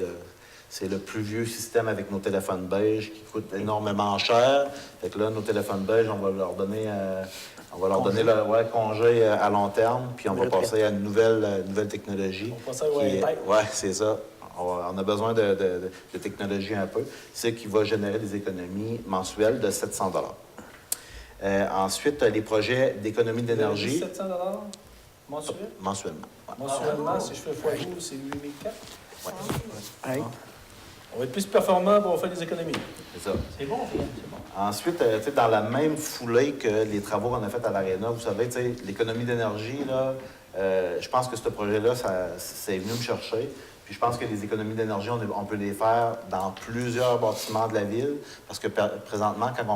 le plus vieux système avec nos téléphones beige qui coûte énormément cher. Fait que là, nos téléphones beige, on va leur donner leur congé à long terme, puis on va passer à une nouvelle technologie. On va passer au iPad. Oui, c'est ça. On a besoin de technologie un peu. C'est qui va générer des économies mensuelles de 700 $. Ensuite, les projets d'économie d'énergie. 700 $ mensuel? Mensuellement. Ouais. Mensuellement, si je fais x12, c'est 8004. Ouais. On va être plus performant pour faire des économies. C'est ça. C'est bon, c'est bon. Ensuite, dans la même foulée que les travaux qu'on a fait à l'Aréna, vous savez, l'économie d'énergie, là, je pense que ce projet-là, c'est venu me chercher. Puis je pense que les économies d'énergie, on peut les faire dans plusieurs bâtiments de la ville, parce que présentement, quand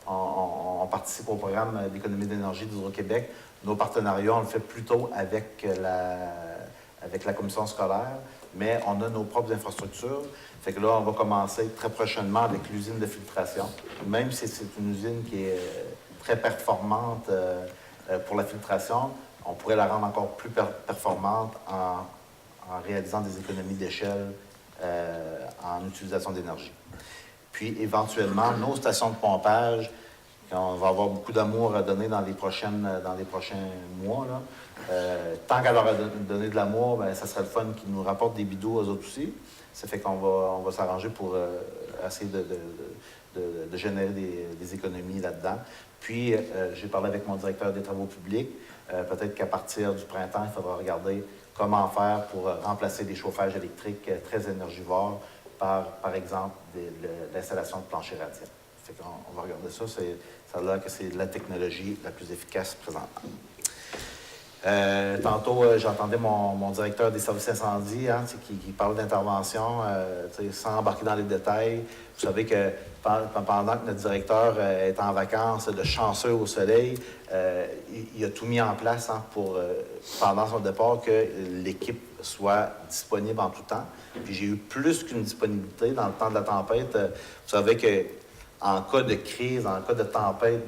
on participe au programme d'économie d'énergie d'Hydro-Québec, nos partenariats, on le fait plutôt avec la commission scolaire, mais on a nos propres infrastructures. Fait que là, on va commencer très prochainement avec l'usine de filtration. Même si c'est une usine qui est très performante pour la filtration, on pourrait la rendre encore plus performante en réalisant des économies d'échelle en utilisation d'énergie. Puis, éventuellement, nos stations de pompage, on va avoir beaucoup d'amour à donner dans les prochains mois. Là. Tant qu'à leur donner de l'amour, ben, ça serait le fun qu'ils nous rapportent des bidous aux autres aussi. Ça fait qu'on va s'arranger pour essayer de générer des économies là-dedans. Puis, j'ai parlé avec mon directeur des travaux publics. Peut-être qu'à partir du printemps, il faudra regarder comment faire pour remplacer des chauffages électriques très énergivores par exemple, l'installation de planchers radiants. Fait qu'on va regarder ça. Ça a l'air que c'est la technologie la plus efficace présentement. Tantôt, j'entendais mon directeur des services incendies qui parle d'intervention sans embarquer dans les détails. Vous savez que pendant que notre directeur est en vacances, de chanceux au soleil, il a tout mis en place pour, pendant son départ, que l'équipe soit disponible en tout temps. Puis j'ai eu plus qu'une disponibilité dans le temps de la tempête. Vous savez qu'en cas de crise, en cas de tempête,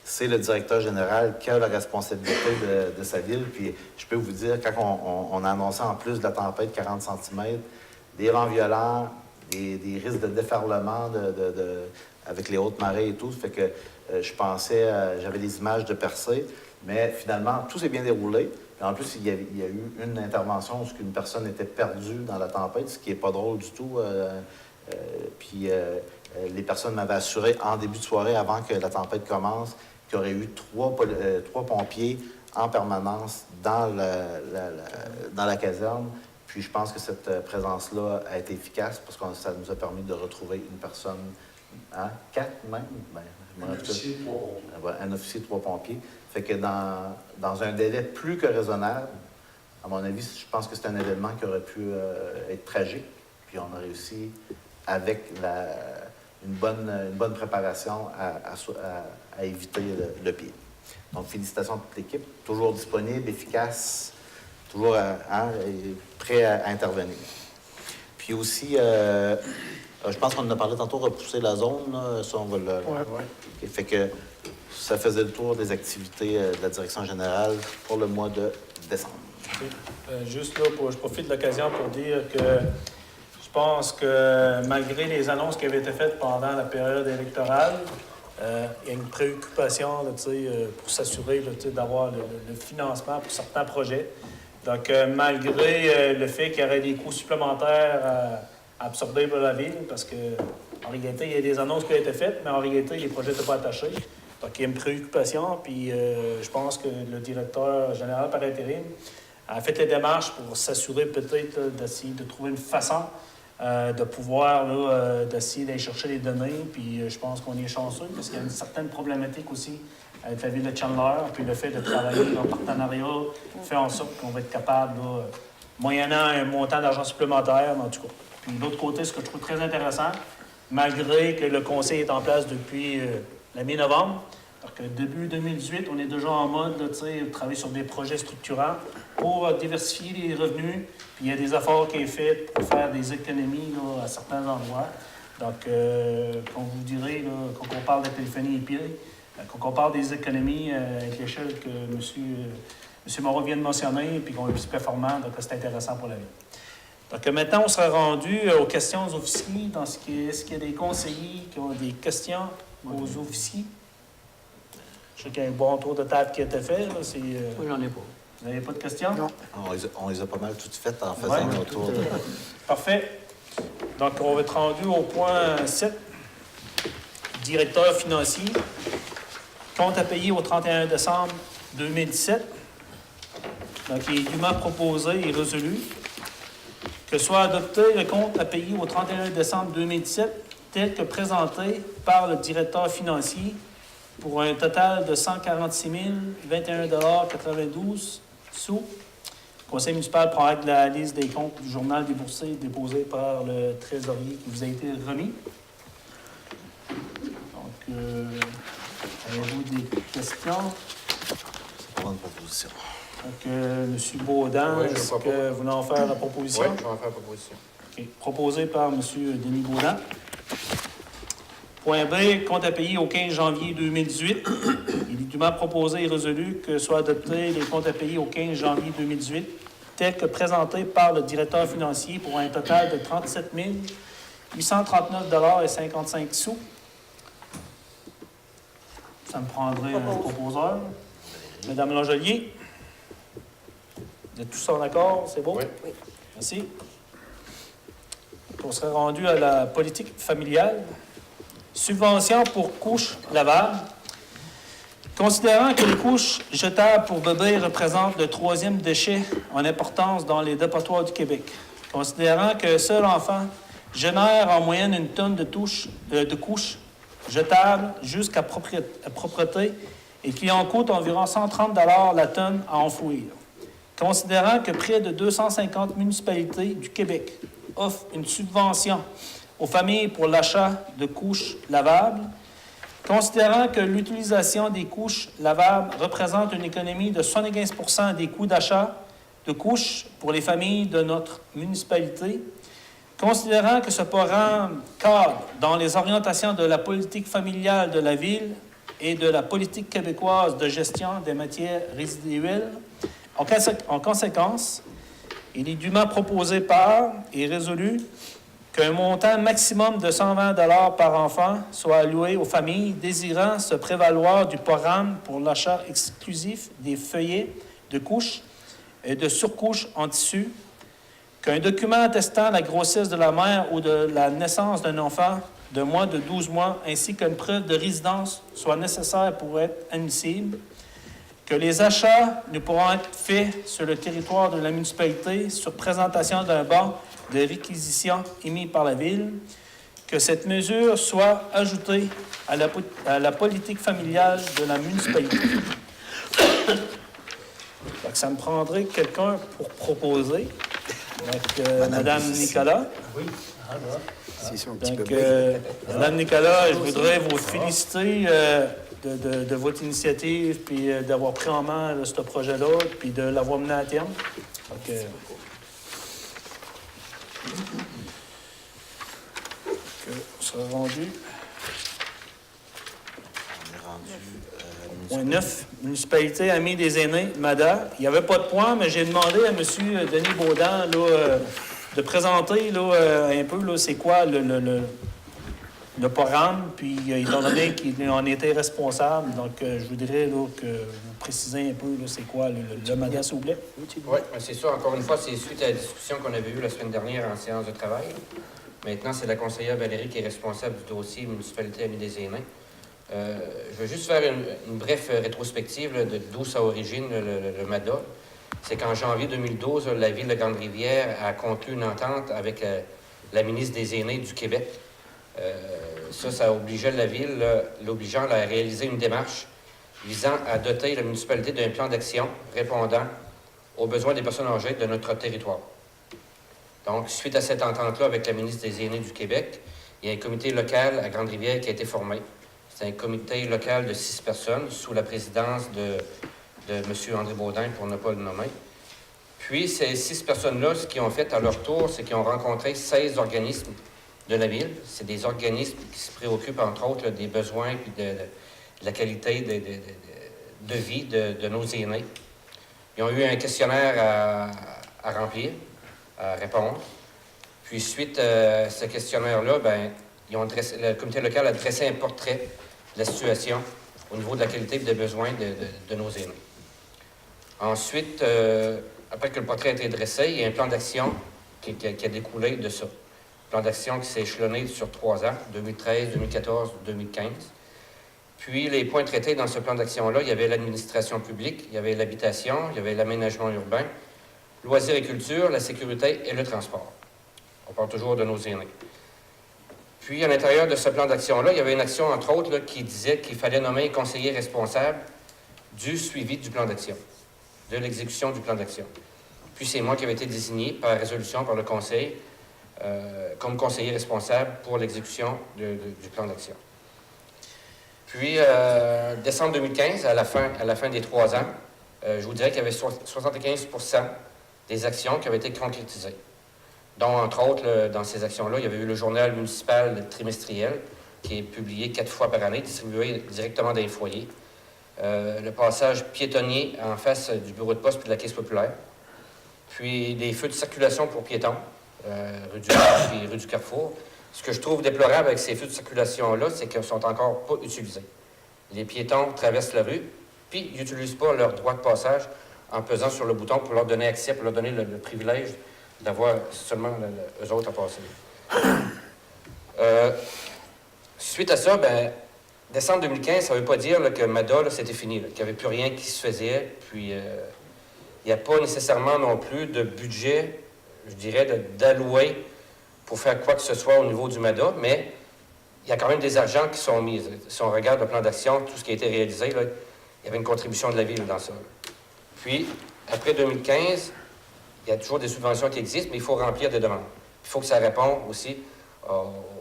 c'est le directeur général qui a la responsabilité de sa ville. Puis je peux vous dire, quand on a annoncé en plus de la tempête 40 cm, des vents violents, des risques de déferlement avec les hautes marées et tout, ça fait que je pensais, j'avais des images de percée, mais finalement, tout s'est bien déroulé. Puis en plus, il y a eu une intervention où une personne était perdue dans la tempête, ce qui n'est pas drôle du tout. Puis les personnes m'avaient assuré en début de soirée, avant que la tempête commence, qu'il y aurait eu trois pompiers en permanence dans la caserne. Puis je pense que cette présence-là a été efficace parce que ça nous a permis de retrouver une personne, 4 même. Un officier, 3 pompiers. Fait que dans un délai plus que raisonnable, à mon avis, je pense que c'est un événement qui aurait pu être tragique. Puis on a réussi, avec une bonne préparation, à éviter le pire. Donc, félicitations à toute l'équipe. Toujours disponible, efficace, toujours prêt à intervenir. Puis aussi, je pense qu'on en a parlé tantôt, repousser la zone. Là, ça, on va le... Okay, fait que ça faisait le tour des activités de la direction générale pour le mois de décembre. Juste là, je profite de l'occasion pour dire que je pense que malgré les annonces qui avaient été faites pendant la période électorale, il y a une préoccupation là, pour s'assurer d'avoir le financement pour certains projets. Donc, malgré le fait qu'il y aurait des coûts supplémentaires à absorber pour la ville, parce qu'en réalité, il y a des annonces qui ont été faites, mais en réalité, les projets n'étaient pas attachés. Donc, il y a une préoccupation, puis je pense que le directeur général par intérim a fait les démarches pour s'assurer peut-être d'essayer de trouver une façon de pouvoir d'essayer d'aller chercher les données. Puis je pense qu'on est chanceux parce qu'il y a une certaine problématique aussi avec la ville de Chandler. Puis le fait de travailler en partenariat fait en sorte qu'on va être capable, moyennant un montant d'argent supplémentaire, en tout cas. Puis de l'autre côté, ce que je trouve très intéressant, malgré que le conseil est en place depuis la mi-novembre, Donc, début 2018, on est déjà en mode de travailler sur des projets structurants pour diversifier les revenus. Puis il y a des efforts qui sont faits pour faire des économies là, à certains endroits. Donc, comme vous direz, là, quand on parle de téléphonie épilée, quand on parle des économies avec l'échelle que M. Moreau vient de mentionner, puis qu'on est plus performant, donc c'est intéressant pour la ville. Donc maintenant, on sera rendu aux questions aux officiers. Est-ce qu'il y a des conseillers qui ont des questions aux officiers? Je sais qu'il y a un bon tour de table qui a été fait. Là, Moi, j'en ai pas. Vous n'avez pas de questions? Non. On les a pas mal toutes faites en faisant Ouais, le tour. Parfait. Donc, on va être rendu au point 7. Directeur financier. Compte à payer au 31 décembre 2017. Donc, il est dûment proposé et résolu que soit adopté le compte à payer au 31 décembre 2017 tel que présenté par le directeur financier pour un total de 146 021,92 $. Le conseil municipal prend acte de la liste des comptes du journal des boursiers déposé par le trésorier qui vous a été remis. Donc, avez-vous des questions? C'est pas une proposition. Donc, M. Baudin, Oui, je est-ce propose. que vous voulez en faire la proposition? Oui, je vais en faire la proposition. OK. Proposé par M. Denis Baudin. Point B, compte à payer au 15 janvier 2018. Il est dûment proposé et résolu que soient adoptés les comptes à payer au 15 janvier 2018, tels que présentés par le directeur financier pour un total de 37 839,55 $. Ça me prendrait un proposeur. Madame Langelier, vous êtes tous en accord? C'est beau? Oui. Merci. On serait rendu à la politique familiale. Subvention pour couches lavables. Considérant que les couches jetables pour bébés représentent le 3e déchet en importance dans les dépotoirs du Québec, considérant qu'un seul enfant génère en moyenne une tonne de couches jetables jusqu'à propreté et qui en coûte environ 130 $ la tonne à enfouir, considérant que près de 250 municipalités du Québec offrent une subvention aux familles pour l'achat de couches lavables, considérant que l'utilisation des couches lavables représente une économie de 75 % des coûts d'achat de couches pour les familles de notre municipalité, considérant que ce programme cadre dans les orientations de la politique familiale de la Ville et de la politique québécoise de gestion des matières résiduelles, en conséquence, il est dûment proposé par et résolu qu'un montant maximum de 120 $ par enfant soit alloué aux familles désirant se prévaloir du programme pour l'achat exclusif des feuillets de couches et de surcouches en tissu, qu'un document attestant la grossesse de la mère ou de la naissance d'un enfant de moins de 12 mois ainsi qu'une preuve de résidence soit nécessaire pour être admissible, que les achats ne pourront être faits sur le territoire de la municipalité sur présentation d'un bon de réquisition émis par la Ville, que cette mesure soit ajoutée à la politique familiale de la municipalité. Donc, ça me prendrait quelqu'un pour proposer. Donc, Madame Nicolas. Oui. C'est son petit Donc, bébé. Madame Nicolas, je voudrais vous féliciter de votre initiative, puis d'avoir pris en main là, ce projet-là, puis de l'avoir mené à terme. Donc, on sera rendu. On est rendu. Point 9, municipalité Amis des aînés, MADA. Il n'y avait pas de point, mais j'ai demandé à M. Denis Baudin là, de présenter là, un peu là, c'est quoi le programme, puis étant donné qu'il en était responsable, donc je voudrais là, que vous précisez un peu là, c'est quoi le MADA, s'il vous plaît. Oui, mais c'est ça. Encore une fois, c'est suite à la discussion qu'on avait eue la semaine dernière en séance de travail. Maintenant, c'est la conseillère Valérie qui est responsable du dossier Municipalité Amis des aînés. Je veux juste faire une brève rétrospective là, d'où ça origine le MADA. C'est qu'en janvier 2012, la Ville de Grande-Rivière a conclu une entente avec la ministre des Aînés du Québec. Ça obligeait la Ville, l'obligeant à réaliser une démarche visant à doter la municipalité d'un plan d'action répondant aux besoins des personnes âgées de notre territoire. Donc, suite à cette entente-là avec la ministre des Aînés du Québec, il y a un comité local à Grande-Rivière qui a été formé. C'est un comité local de 6 personnes sous la présidence de M. André Baudin, pour ne pas le nommer. Puis, ces 6 personnes-là, ce qu'ils ont fait à leur tour, c'est qu'ils ont rencontré 16 organismes de la ville. C'est des organismes qui se préoccupent, entre autres, là, des besoins et de la qualité de vie de nos aînés. Ils ont eu un questionnaire à remplir, à répondre. Puis, suite à ce questionnaire-là, ben, le comité local a dressé un portrait de la situation au niveau de la qualité et des besoins de nos aînés. Ensuite, après que le portrait a été dressé, il y a un plan d'action qui a découlé de ça. Un plan d'action qui s'est échelonné sur 3 ans, 2013, 2014, 2015. Puis, les points traités dans ce plan d'action-là, il y avait l'administration publique, il y avait l'habitation, il y avait l'aménagement urbain, loisirs et culture, la sécurité et le transport. On parle toujours de nos aînés. Puis, à l'intérieur de ce plan d'action-là, il y avait une action, entre autres, là, qui disait qu'il fallait nommer un conseiller responsable du suivi du plan d'action, de l'exécution du plan d'action. Puis, c'est moi qui avais été désigné par résolution par le Conseil comme conseiller responsable pour l'exécution du plan d'action. Puis, décembre 2015, à la fin des 3 ans, je vous dirais qu'il y avait 75 % des actions qui avaient été concrétisées. Donc, entre autres, dans ces actions-là, il y avait eu le journal municipal trimestriel, qui est publié 4 fois par année, distribué directement dans les foyers. Le passage piétonnier en face du bureau de poste puis de la Caisse populaire. Puis, des feux de circulation pour piétons, rue du Carrefour. Ce que je trouve déplorable avec ces feux de circulation-là, c'est qu'ils ne sont encore pas utilisés. Les piétons traversent la rue, puis ils n'utilisent pas leur droit de passage en pesant sur le bouton pour leur donner accès, pour leur donner le privilège d'avoir seulement eux autres à passer. Suite à ça, ben, décembre 2015, ça ne veut pas dire là, que MADA, c'était fini, qu'il n'y avait plus rien qui se faisait, puis il n'y a pas nécessairement non plus de budget, je dirais, d'allouer pour faire quoi que ce soit au niveau du MADA, mais il y a quand même des argents qui sont mis. Si on regarde le plan d'action, tout ce qui a été réalisé, là, il y avait une contribution de la Ville dans ça. Puis, après 2015, il y a toujours des subventions qui existent, mais il faut remplir des demandes. Il faut que ça réponde aussi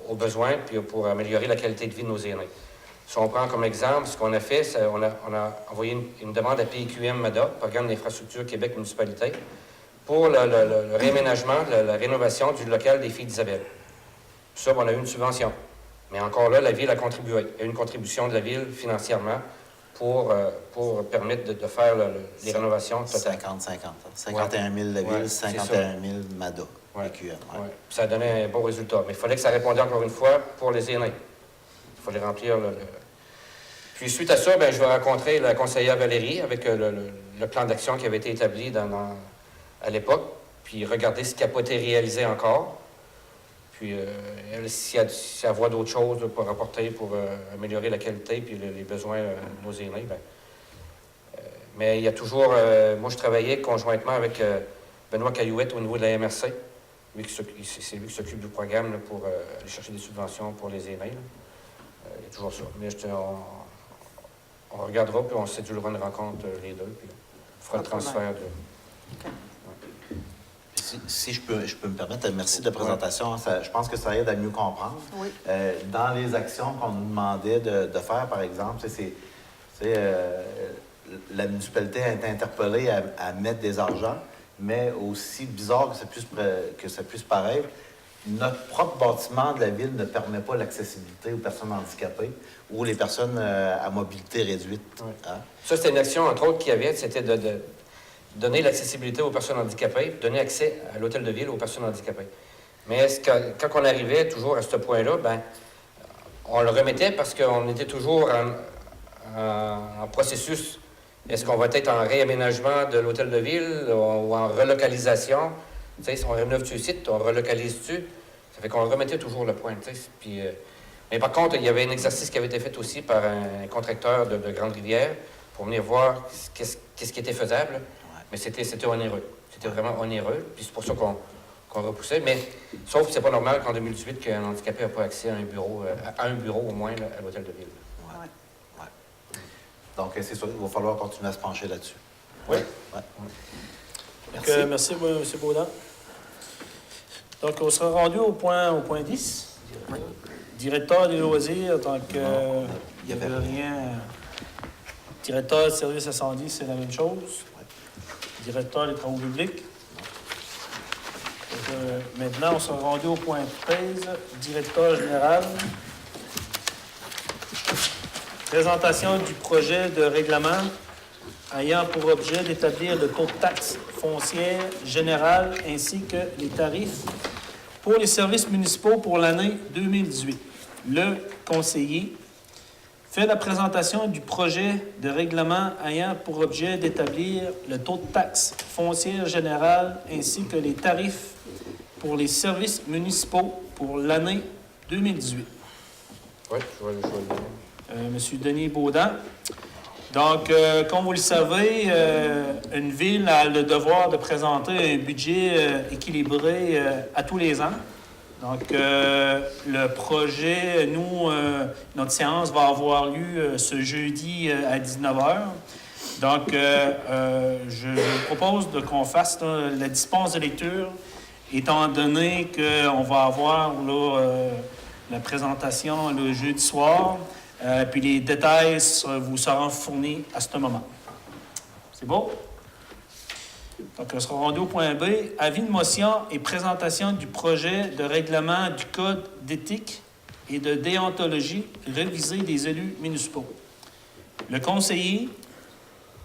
aux besoins puis pour améliorer la qualité de vie de nos aînés. Si on prend comme exemple, ce qu'on a fait, on a envoyé une demande à PQM MADA, Programme d'infrastructure Québec Municipalité, pour le réaménagement, la rénovation du local des Filles d'Isabelle. Ça, on a eu une subvention. Mais encore là, la Ville a contribué. Il y a eu une contribution de la Ville financièrement pour permettre de faire les rénovations totales. 50-50. 51 000 la Ville, 51 000 MADA, PQM. Ouais. Ça a donné un bon résultat. Mais il fallait que ça réponde encore une fois pour les aînés. Il fallait remplir Puis suite à ça, ben, je vais rencontrer la conseillère Valérie avec le plan d'action qui avait été établi à l'époque, puis regarder ce qui n'a pas été réalisé encore. Puis, elle, si elle voit d'autres choses pour rapporter, pour améliorer la qualité puis les besoins de nos aînés, bien. Mais il y a toujours... moi, je travaillais conjointement avec Benoît Caillouette au niveau de la MRC. C'est lui qui s'occupe du programme là, pour aller chercher des subventions pour les aînés. Il y a toujours ça. Mais on regardera, puis on sédulera une rencontre les deux, puis on fera le transfert de... Okay. Si je peux me permettre, merci de la présentation. Je pense que ça aide à mieux comprendre. Oui. Dans les actions qu'on nous demandait de faire, par exemple, la municipalité a été interpellée à mettre des argents, mais aussi bizarre que ça puisse paraître, notre propre bâtiment de la ville ne permet pas l'accessibilité aux personnes handicapées ou les personnes à mobilité réduite. Oui. Hein? Ça, c'était une action, entre autres, qu'il y avait, c'était de donner l'accessibilité aux personnes handicapées, donner accès à l'hôtel de ville aux personnes handicapées. Mais quand on arrivait toujours à ce point-là, ben, on le remettait parce qu'on était toujours en processus. Est-ce qu'on va être en réaménagement de l'hôtel de ville ou en relocalisation? Tu sais, si on rénove-tu le site, on relocalise-tu? Ça fait qu'on remettait toujours le point. Tu sais. Puis, mais par contre, il y avait un exercice qui avait été fait aussi par un contracteur de Grande-Rivière pour venir voir qu'est-ce qui était faisable. Mais c'était onéreux. C'était vraiment onéreux. Puis c'est pour ça qu'on repoussait. Mais sauf que c'est pas normal qu'en 2018, qu'un handicapé n'a pas accès à un bureau au moins là, à l'hôtel de ville. Ouais. Ouais. Donc, c'est sûr, il va falloir continuer à se pencher là-dessus. Oui. Ouais. Merci. Merci, M. Baudin. Donc, on sera rendu au point 10. Oui. Directeur des loisirs, en tant que... Il y avait rien. Directeur de service incendie, c'est la même chose. Directeur des travaux publics. Maintenant, on sera rendu au point 13. Directeur général. Présentation du projet de règlement ayant pour objet d'établir le taux de taxe foncière générale ainsi que les tarifs pour les services municipaux pour l'année 2018. Le conseiller fait la présentation du projet de règlement ayant pour objet d'établir le taux de taxe foncière générale ainsi que les tarifs pour les services municipaux pour l'année 2018. Oui, je vois le choix. Monsieur Denis Baudin. Donc, comme vous le savez, une ville a le devoir de présenter un budget équilibré à tous les ans. Donc, le projet, notre séance va avoir lieu ce jeudi à 19h. Donc, je vous propose qu'on fasse la dispense de lecture, étant donné qu'on va avoir la présentation le jeudi soir, puis les détails vous seront fournis à ce moment. C'est beau? Donc, on sera rendu au point B. Avis de motion et présentation du projet de règlement du Code d'éthique et de déontologie révisé des élus municipaux. Le conseiller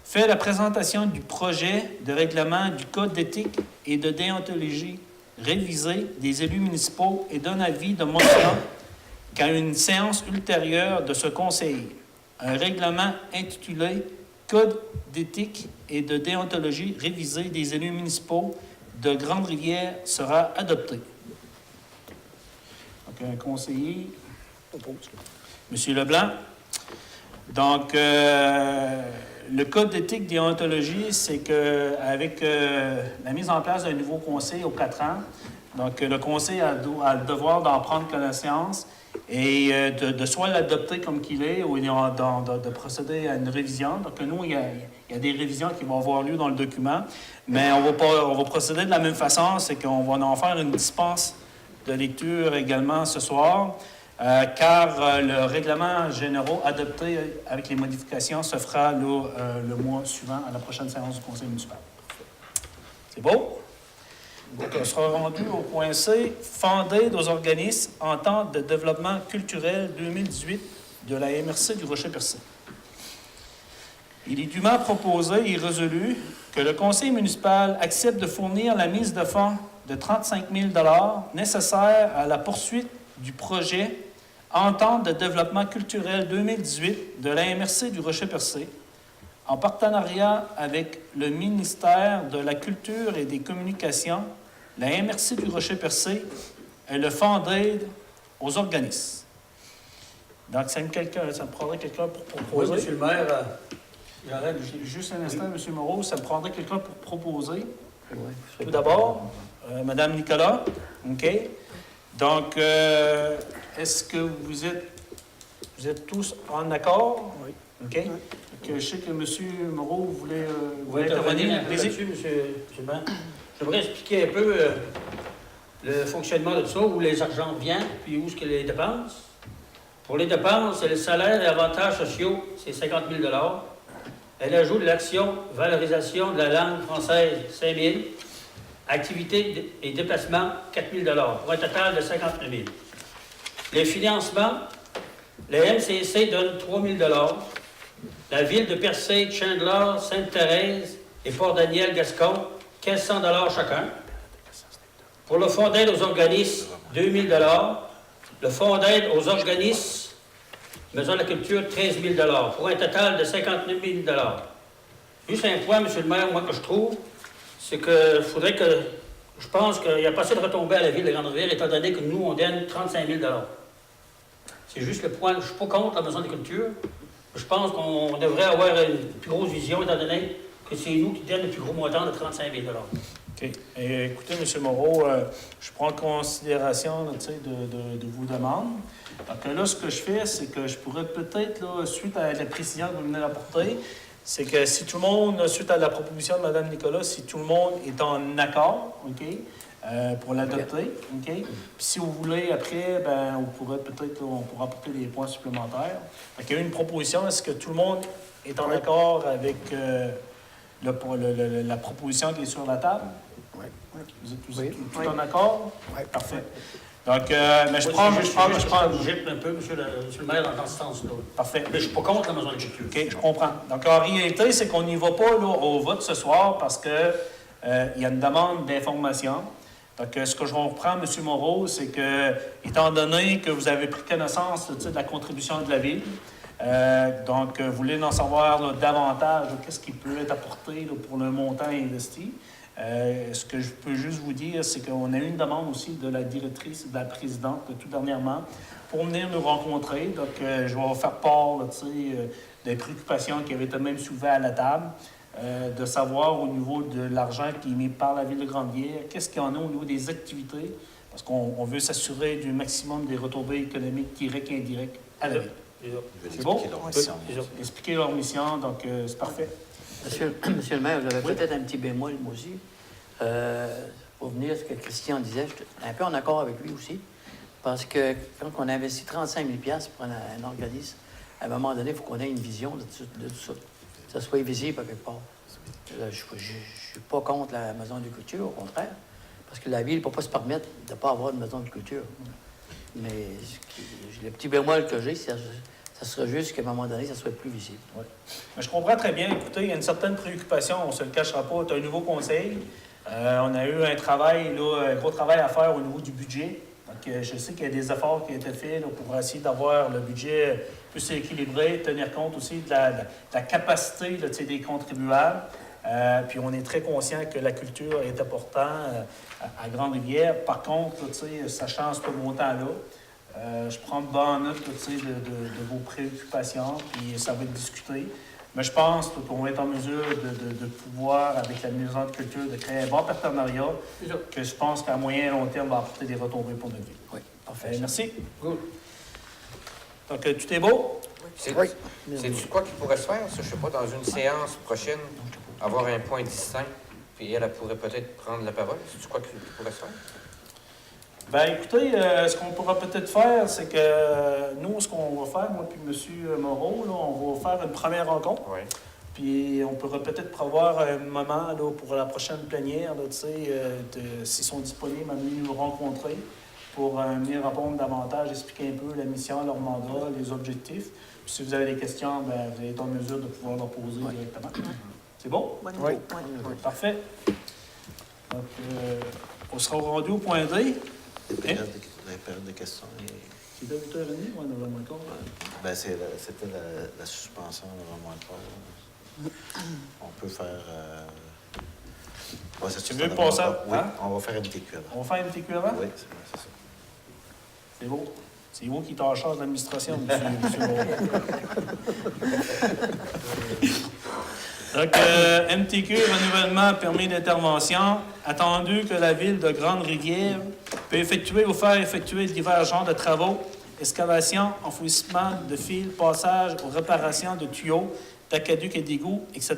fait la présentation du projet de règlement du Code d'éthique et de déontologie révisé des élus municipaux et donne avis de motion qu'à une séance ultérieure de ce conseiller, un règlement intitulé Code d'éthique et de déontologie révisé des élus municipaux de Grande-Rivière sera adopté. Donc, un conseiller propose. Monsieur Leblanc. Donc, le Code d'éthique et de déontologie, c'est qu'avec la mise en place d'un nouveau conseil aux 4 ans, donc le conseil a le devoir d'en prendre connaissance et de soit l'adopter comme qu'il est ou de procéder à une révision. Donc, nous, il y a des révisions qui vont avoir lieu dans le document, mais on va procéder de la même façon, c'est qu'on va en faire une dispense de lecture également ce soir, car le règlement général adopté avec les modifications se fera le mois suivant à la prochaine séance du conseil municipal. C'est beau? Donc, on sera rendu au point C, fondé aux organismes Entente de développement culturel 2018 de la MRC du Rocher-Percé. Il est dûment proposé et résolu que le conseil municipal accepte de fournir la mise de fonds de 35 000 $ nécessaires à la poursuite du projet Entente de développement culturel 2018 de la MRC du Rocher-Percé, en partenariat avec le ministère de la Culture et des Communications, la MRC du Rocher-Percé et le Fonds d'aide aux organismes. Donc, ça me prendrait quelqu'un pour proposer. Oui, monsieur le maire, j'arrête. Juste un instant, monsieur Moreau, ça me prendrait quelqu'un pour proposer. Tout d'abord, madame Nicolas. OK. Donc, est-ce que vous êtes tous en accord? Oui. OK. Je sais que monsieur Moreau voulait intervenir là-dessus, monsieur le maire. J'aimerais expliquer un peu le fonctionnement de ça, où les argents viennent, puis où est-ce que les dépenses. Pour les dépenses, c'est le salaire et avantages sociaux, c'est 50 000 $. Elle ajoute l'action valorisation de la langue française, 5 000 $. Activités et déplacements, 4 000 $, pour un total de 59 000 $. Les financements, le MCC donne 3 000 $. La ville de Percé, Chandler, Sainte-Thérèse et Port-Daniel-Gascon, 1 500 $ chacun. Pour le fonds d'aide aux organismes, 2 000 $. Le fonds d'aide aux organismes, Maison de la Culture, 13 000 $, pour un total de 59 000 $. Juste un point, monsieur le maire, moi, que je trouve, c'est qu'il faudrait que... Je pense qu'il n'y a pas assez de retombées à la ville de Grande-Rivière, étant donné que nous, on donne 35 000 $. C'est juste le point. Je ne suis pas contre la Maison de la Culture. Je pense qu'on devrait avoir une plus grosse vision, étant donné que c'est nous qui donnons le plus gros montant de 35 000 $. OK. Écoutez, M. Moreau, je prends en considération de vos demandes. Donc là, ce que je fais, c'est que je pourrais peut-être, suite à la précision que vous venez d'apporter, c'est que si tout le monde, suite à la proposition de Mme Nicolas, si tout le monde est en accord, OK, pour l'adopter. OK? Puis si vous voulez, après, ben, on pourra apporter des points supplémentaires. Fait qu'il y a une proposition. Est-ce que tout le monde est en accord avec la proposition qui est sur la table? Oui. Vous êtes tous en accord? Oui. Parfait. Donc, mais je prends J'écoute un peu, monsieur le maire, dans ce sens-là. Parfait. Mais je ne suis pas contre la maison de culture. OK, je comprends. Donc, en réalité, c'est qu'on n'y va pas là, au vote ce soir parce que il y a une demande d'information. Donc, ce que je reprends, M. Moreau, c'est que, étant donné que vous avez pris connaissance de la contribution de la Ville, donc, vous voulez en savoir là, davantage qu'est-ce qui peut être apporté là, pour le montant investi. Ce que je peux juste vous dire, c'est qu'on a eu une demande aussi de la directrice, de la présidente, tout dernièrement, pour venir nous rencontrer. Donc, je vais faire part là, des préoccupations qui avaient été même soulevées à la table, de savoir au niveau de l'argent qui est mis par la Ville de Grande-Rivière, qu'est-ce qu'il y en a au niveau des activités, parce qu'on veut s'assurer du maximum des retombées économiques directes et indirectes à la Ville. C'est bon? Expliquer leur mission, donc c'est parfait. Monsieur le maire, j'avais peut-être un petit bémol, moi aussi. Pour venir à ce que Christian disait, je suis un peu en accord avec lui aussi. Parce que quand on investit 35 000 $ pour un organisme, à un moment donné, il faut qu'on ait une vision de tout ça. Que ça soit visible à quelque part. Je ne suis pas contre la maison de culture, au contraire. Parce que la Ville ne peut pas se permettre de ne pas avoir de maison de culture. Mais le petit bémol que j'ai, ça serait juste qu'à un moment donné, ça soit plus visible. Ouais. Mais je comprends très bien. Écoutez, il y a une certaine préoccupation, on ne se le cachera pas. Tu as un nouveau conseil. On a eu un gros travail à faire au niveau du budget. Donc, je sais qu'il y a des efforts qui ont été faits là, pour essayer d'avoir le budget plus équilibré, tenir compte aussi de la capacité là, des contribuables. Puis on est très conscient que la culture est importante à Grande-Rivière. Par contre, là, sachant ce montant-là, je prends bonne note de vos préoccupations, puis ça va être discuté. Mais je pense qu'on va être en mesure de pouvoir, avec la Maison de culture, de créer un bon partenariat que je pense qu'à moyen et long terme va apporter des retombées pour notre ville. Oui, parfait. Merci. Cool. Donc, tout est beau? Oui. C'est-tu quoi qui pourrait se faire, ça? Je ne sais pas, dans une séance prochaine, avoir un point distinct, puis elle pourrait peut-être prendre la parole. C'est-tu quoi qui pourrait se faire? Bien, écoutez, ce qu'on pourra peut-être faire, c'est que nous, ce qu'on va faire, moi puis M. Moreau, là, on va faire une première rencontre. Oui. Puis on pourra peut-être prévoir un moment là, pour la prochaine plénière, s'ils sont disponibles, à venir nous rencontrer pour venir répondre davantage, expliquer un peu la mission, leur mandat, les objectifs. Puis si vous avez des questions, bien, vous êtes en mesure de pouvoir leur poser directement. C'est bon? Oui. Parfait. Donc, on sera rendu au point D. La période de questions. C'est 8h30 ou 9h moins quart? Ben, c'était la suspension de moins quart. On peut faire. Tu veux passer? Oui, on va faire une TQ avant. On va faire une TQ avant? Oui, c'est ça. C'est beau. C'est vous qui êtes en charge de l'administration, monsieur. Donc, MTQ, renouvellement, permis d'intervention. Attendu que la Ville de Grande-Rivière peut effectuer ou faire effectuer divers genres de travaux, excavation, enfouissement de fils, passage ou réparation de tuyaux, d'aqueducs et d'égouts, etc.,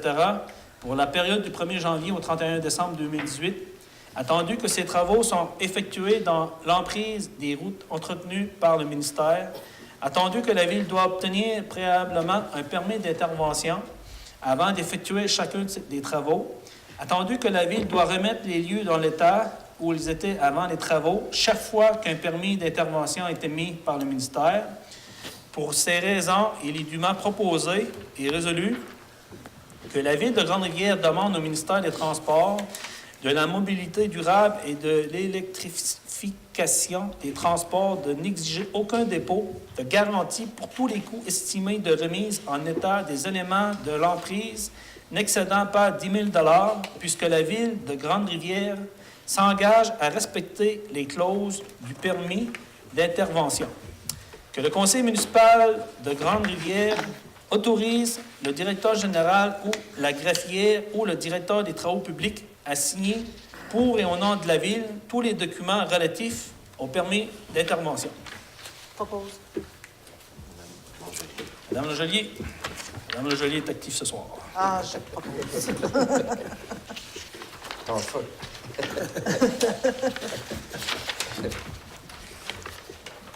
pour la période du 1er janvier au 31 décembre 2018, attendu que ces travaux sont effectués dans l'emprise des routes entretenues par le ministère, attendu que la Ville doit obtenir préalablement un permis d'intervention avant d'effectuer chacun des travaux, attendu que la Ville doit remettre les lieux dans l'état où ils étaient avant les travaux chaque fois qu'un permis d'intervention a été mis par le ministère. Pour ces raisons, il est dûment proposé et résolu que la Ville de Grande-Rivière demande au ministère des Transports, de la mobilité durable et de l'électrification des transports de n'exiger aucun dépôt de garantie pour tous les coûts estimés de remise en état des éléments de l'emprise n'excédant pas 10 000 $, puisque la Ville de Grande-Rivière s'engage à respecter les clauses du permis d'intervention. Que le Conseil municipal de Grande-Rivière autorise le directeur général ou la greffière ou le directeur des travaux publics à signer pour et au nom de la Ville tous les documents relatifs au permis d'intervention. Propose. Madame Legelier. Madame Legelier est active ce soir. Ah, je propose. Ton feu.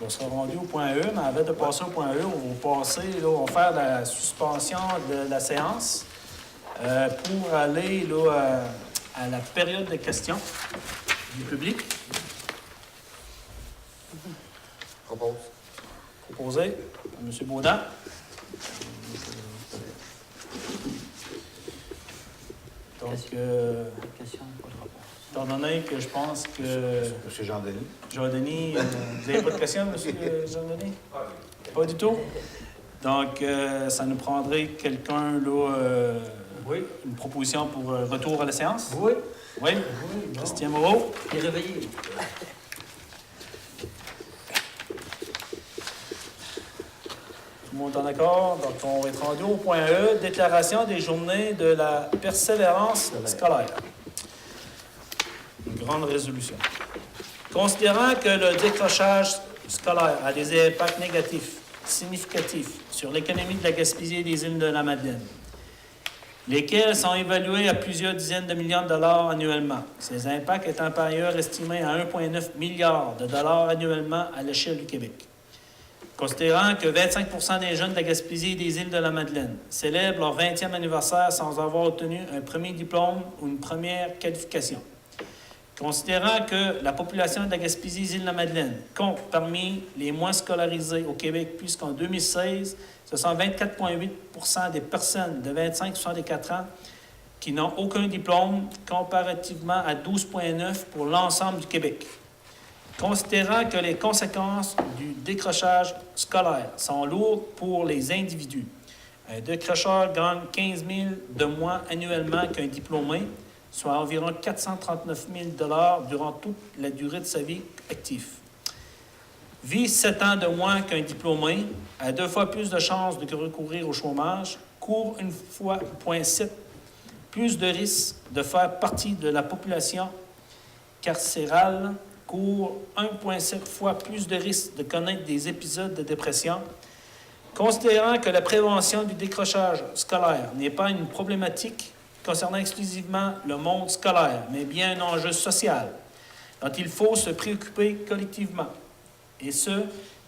On sera rendu au point E, mais avant de passer au point E, on va faire la suspension de la séance pour aller là, à la période de questions du public. Proposé par M. Baudin. Donc, étant donné que je pense que... M. Jean-Denis. Jean-Denis, vous n'avez pas de questions, M. Jean-Denis? Pas du tout? Donc, ça nous prendrait quelqu'un, là, Oui. une proposition pour retour à la séance? Oui. Oui? Christian Moreau? Il est réveillé. Tout le monde est d'accord? Donc, on va être rendu au point E, déclaration des journées de la persévérance scolaire. Une grande résolution. Considérant que le décrochage scolaire a des impacts négatifs significatifs sur l'économie de la Gaspésie et des îles de la Madeleine, lesquels sont évalués à plusieurs dizaines de millions de dollars annuellement. Ces impacts étant par ailleurs estimés à 1,9 milliard de dollars annuellement à l'échelle du Québec. Considérant que 25 des jeunes de la Gaspésie et des îles de la Madeleine célèbrent leur 20e anniversaire sans avoir obtenu un premier diplôme ou une première qualification. Considérant que la population de la Gaspésie et des îles de la Madeleine compte parmi les moins scolarisés au Québec, puisqu'en 2016, ce sont 24,8 des personnes de 25 à 64 ans qui n'ont aucun diplôme, comparativement à 12,9 pour l'ensemble du Québec. Considérant que les conséquences du décrochage scolaire sont lourdes pour les individus, un décrocheur gagne 15 000 de moins annuellement qu'un diplômé, soit environ 439 000 $ durant toute la durée de sa vie active. Vit 7 ans de moins qu'un diplômé, a 2 fois plus de chances de recourir au chômage, court 1,7 plus de risques de faire partie de la population carcérale, court 1,7 fois plus de risques de connaître des épisodes de dépression. Considérant que la prévention du décrochage scolaire n'est pas une problématique concernant exclusivement le monde scolaire, mais bien un enjeu social dont il faut se préoccuper collectivement, et ce,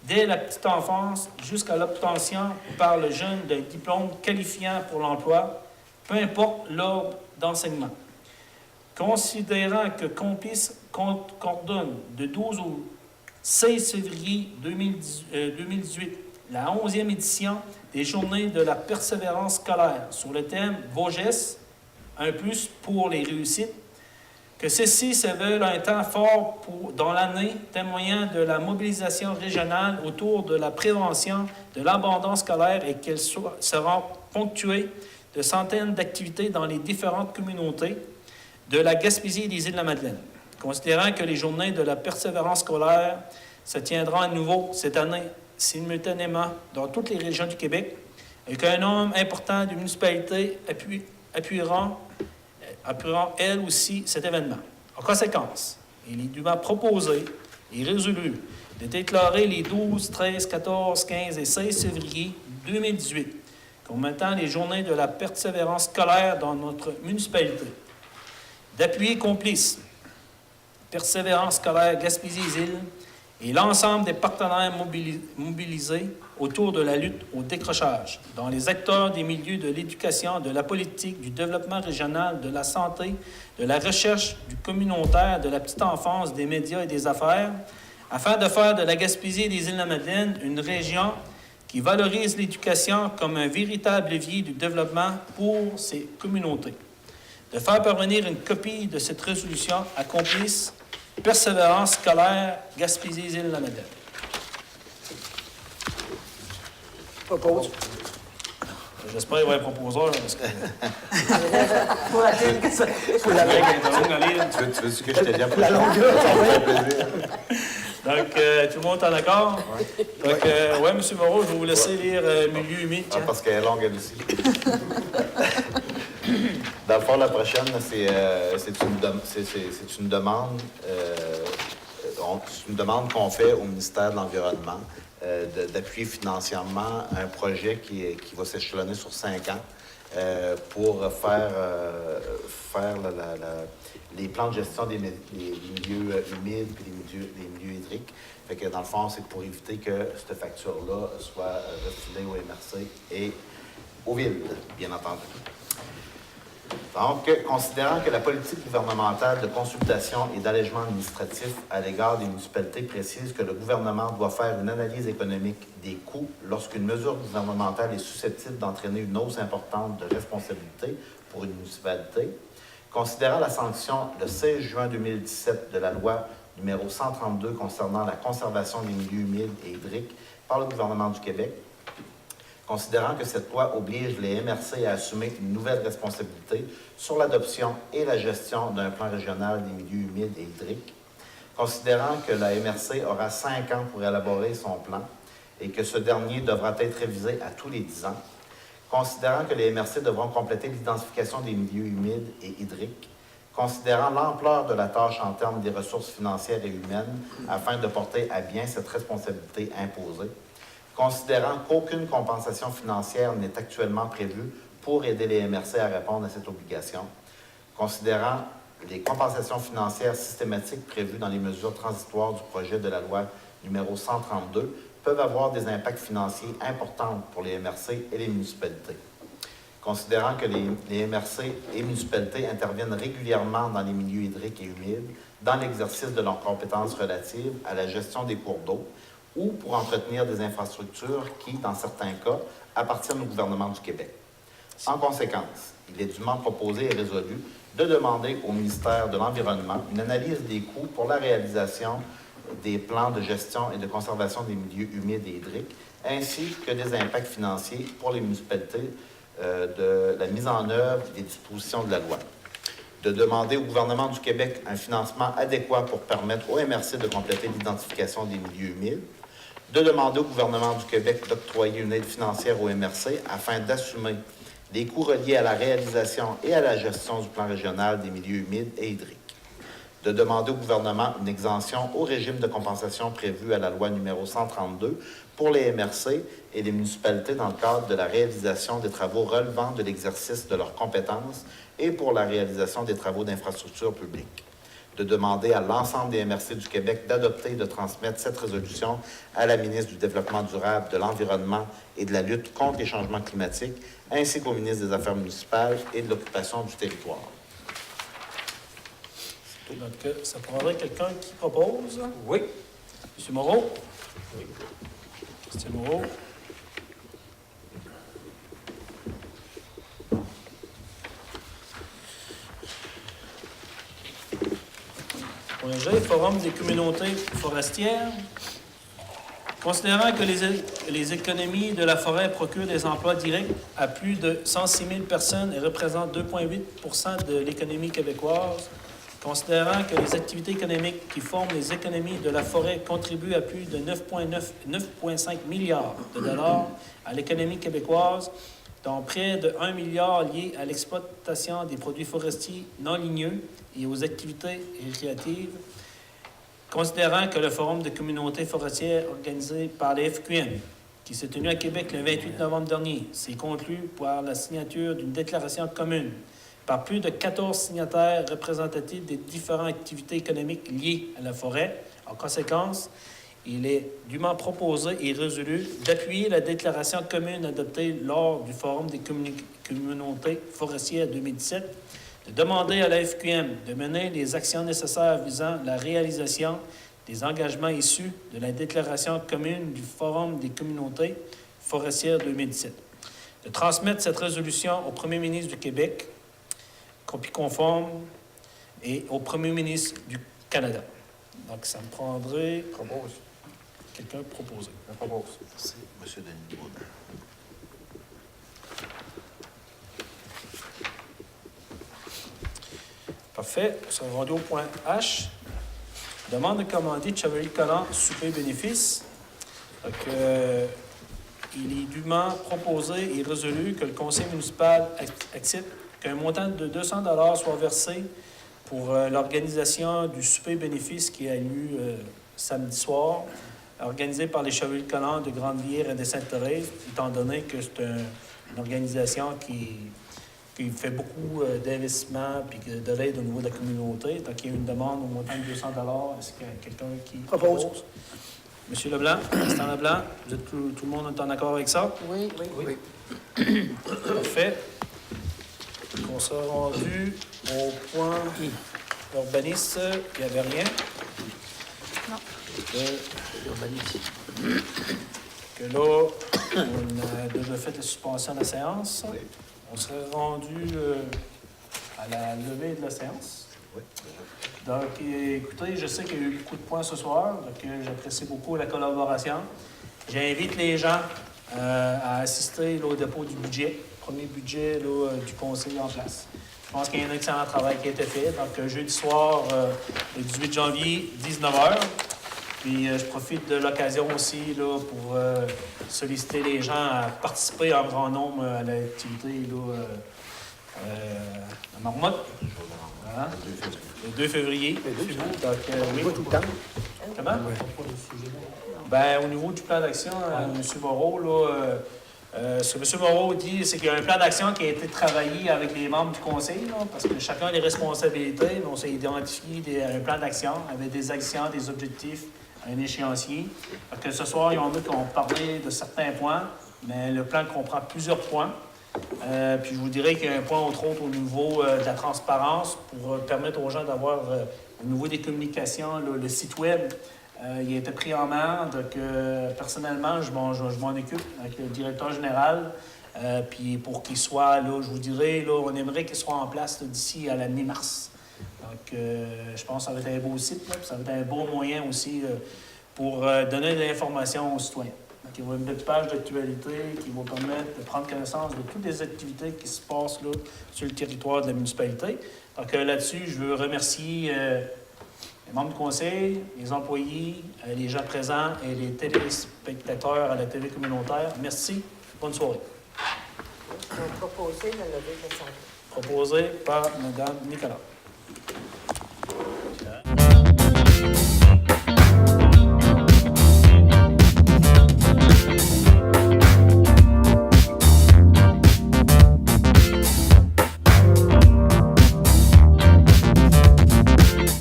dès la petite enfance jusqu'à l'obtention par le jeune d'un diplôme qualifiant pour l'emploi, peu importe l'ordre d'enseignement. Considérant que Complice coordonne de 12 au 16 février 2018 la 11e édition des Journées de la persévérance scolaire sur le thème « Vosges, un plus pour les réussites », que ceci se veut un temps fort dans l'année, témoignant de la mobilisation régionale autour de la prévention de l'abandon scolaire et qu'elle sera ponctuée de centaines d'activités dans les différentes communautés de la Gaspésie et des îles de la Madeleine. Considérant que les journées de la persévérance scolaire se tiendront à nouveau cette année simultanément dans toutes les régions du Québec et qu'un nombre important de municipalités appuieront elles aussi cet événement. En conséquence, il est dûment proposé et résolu de déclarer les 12, 13, 14, 15 et 16 février 2018 comme étant les journées de la persévérance scolaire dans notre municipalité. D'appuyer Complice, Persévérance scolaire Gaspésie-Îles et l'ensemble des partenaires mobilisés autour de la lutte au décrochage, dont les acteurs des milieux de l'éducation, de la politique, du développement régional, de la santé, de la recherche, du communautaire, de la petite enfance, des médias et des affaires, afin de faire de la Gaspésie et des îles de la Madeleine une région qui valorise l'éducation comme un véritable levier du développement pour ces communautés. De faire parvenir une copie de cette résolution à Complice, Persévérance scolaire Gaspésie et îles de la Madeleine. Propose. J'espère qu'il va y avoir un proposeur, là, parce que... Pour la team, que ça... Pour la longue. Tu veux que je te dise La longueur, ça va être plaisir. Donc, tout le monde est d'accord? Donc, oui, M. Moreau, je vais vous laisser lire Milieu humide. Ah, parce qu'elle est longue, elle aussi. Dans le fond, la prochaine, c'est une demande. C'est une demande qu'on fait au ministère de l'Environnement d'appuyer financièrement un projet qui va s'échelonner sur 5 ans, pour faire les plans de gestion des milieux humides et des milieux hydriques. Fait que dans le fond, c'est pour éviter que cette facture-là soit refilée au MRC et aux villes, bien entendu. Donc, considérant que la politique gouvernementale de consultation et d'allègement administratif à l'égard des municipalités précise que le gouvernement doit faire une analyse économique des coûts lorsqu'une mesure gouvernementale est susceptible d'entraîner une hausse importante de responsabilité pour une municipalité, considérant la sanction le 16 juin 2017 de la loi numéro 132 concernant la conservation des milieux humides et hydriques par le gouvernement du Québec, considérant que cette loi oblige les MRC à assumer une nouvelle responsabilité sur l'adoption et la gestion d'un plan régional des milieux humides et hydriques, considérant que la MRC aura 5 ans pour élaborer son plan et que ce dernier devra être révisé à tous les 10 ans, considérant que les MRC devront compléter l'identification des milieux humides et hydriques, considérant l'ampleur de la tâche en termes des ressources financières et humaines afin de porter à bien cette responsabilité imposée, considérant qu'aucune compensation financière n'est actuellement prévue pour aider les MRC à répondre à cette obligation, considérant les compensations financières systématiques prévues dans les mesures transitoires du projet de la loi numéro 132 peuvent avoir des impacts financiers importants pour les MRC et les municipalités. Considérant que les MRC et municipalités interviennent régulièrement dans les milieux hydriques et humides dans l'exercice de leurs compétences relatives à la gestion des cours d'eau ou pour entretenir des infrastructures qui, dans certains cas, appartiennent au gouvernement du Québec. En conséquence, il est dûment proposé et résolu de demander au ministère de l'Environnement une analyse des coûts pour la réalisation des plans de gestion et de conservation des milieux humides et hydriques, ainsi que des impacts financiers pour les municipalités de la mise en œuvre des dispositions de la loi. De demander au gouvernement du Québec un financement adéquat pour permettre au MRC de compléter l'identification des milieux humides. De demander au gouvernement du Québec d'octroyer une aide financière au MRC afin d'assumer les coûts reliés à la réalisation et à la gestion du plan régional des milieux humides et hydriques. De demander au gouvernement une exemption au régime de compensation prévu à la loi numéro 132 pour les MRC et les municipalités dans le cadre de la réalisation des travaux relevant de l'exercice de leurs compétences et pour la réalisation des travaux d'infrastructure publique. De demander à l'ensemble des MRC du Québec d'adopter et de transmettre cette résolution à la ministre du Développement durable, de l'Environnement et de la lutte contre les changements climatiques, ainsi qu'au ministre des Affaires municipales et de l'occupation du territoire. Donc, ça prendrait quelqu'un qui propose. Oui. M. Moreau. Oui. Christian Moreau. Point G, Forum des communautés forestières. Considérant que les économies de la forêt procurent des emplois directs à plus de 106 000 personnes et représentent 2,8 % de l'économie québécoise, considérant que les activités économiques qui forment les économies de la forêt contribuent à plus de 9,5 milliards de dollars à l'économie québécoise, dont près de 1 milliard liés à l'exploitation des produits forestiers non ligneux et aux activités récréatives, considérant que le Forum de communautés forestières organisé par la FQM, qui s'est tenu à Québec le 28 novembre dernier, s'est conclu par la signature d'une déclaration commune par plus de 14 signataires représentatifs des différentes activités économiques liées à la forêt. En conséquence, il est dûment proposé et résolu d'appuyer la déclaration commune adoptée lors du Forum des communautés forestières 2017, de demander à la FQM de mener les actions nécessaires visant la réalisation des engagements issus de la déclaration commune du Forum des communautés forestières 2017, de transmettre cette résolution au Premier ministre du Québec, copie conforme, et au Premier ministre du Canada. Donc, ça me prendrait... Propose. Quelqu'un proposer. Je propose. Merci, M. Denis Baudin. Parfait. On va rendu au point H. Demande de commander de Chevalier-Collant souper bénéfice. Donc, il est dûment proposé et résolu que le conseil municipal accepte qu'un montant de 200 $ soit versé pour l'organisation du souper bénéfice qui a lieu samedi soir, organisé par les Chevaliers-Collant de Grande-Rivière et de Sainte-Thérèse, étant donné que c'est une organisation qui qu'il fait beaucoup d'investissements et de l'aide au niveau de la communauté. Donc, il y a une demande au montant de 200 $. Est-ce qu'il y a quelqu'un qui propose? Monsieur Leblanc, Instant Leblanc, vous êtes tout le monde est en accord avec ça? Oui. Parfait. On sera rendu au point urbaniste. Il n'y avait rien. Non. Que là, on a déjà fait la suspension de la séance. On serait rendu à la levée de la séance. Donc, écoutez, je sais qu'il y a eu beaucoup de points ce soir, donc j'apprécie beaucoup la collaboration. J'invite les gens à assister là, au dépôt du budget, premier budget là, du conseil en place. Je pense qu'il y a un excellent travail qui a été fait. Donc, jeudi soir, le 18 janvier, 19h. Puis, je profite de l'occasion aussi là, pour solliciter les gens à participer en grand nombre à l'activité à Marmotte. Hein? Le 2 février. Donc, oui. Tout le temps. Comment? Ben, au niveau du plan d'action, M. Moreau, ce que M. Moreau dit, c'est qu'il y a un plan d'action qui a été travaillé avec les membres du conseil, là, parce que chacun a des responsabilités, mais on s'est identifié un plan d'action avec des actions, des objectifs, un échéancier. Que ce soir, il y en a qui ont parlé de certains points, mais le plan comprend plusieurs points. Puis je vous dirais qu'il y a un point, entre autres, au niveau de la transparence pour permettre aux gens d'avoir, au niveau des communications, le site web, il a été pris en main. Donc, personnellement, je m'en occupe avec le directeur général. Puis pour qu'il soit, là, je vous dirais, là, on aimerait qu'il soit en place d'ici à la mi-mars. Donc, je pense que ça va être un beau site, là, puis ça va être un bon moyen aussi pour donner de l'information aux citoyens. Donc, il va y avoir une belle page d'actualité qui va permettre de prendre connaissance de toutes les activités qui se passent là, sur le territoire de la municipalité. Donc, là-dessus, je veux remercier les membres du conseil, les employés, les gens présents et les téléspectateurs à la télé communautaire. Merci. Bonne soirée. Proposé la levée de la santé. Proposé par Mme Nicolas.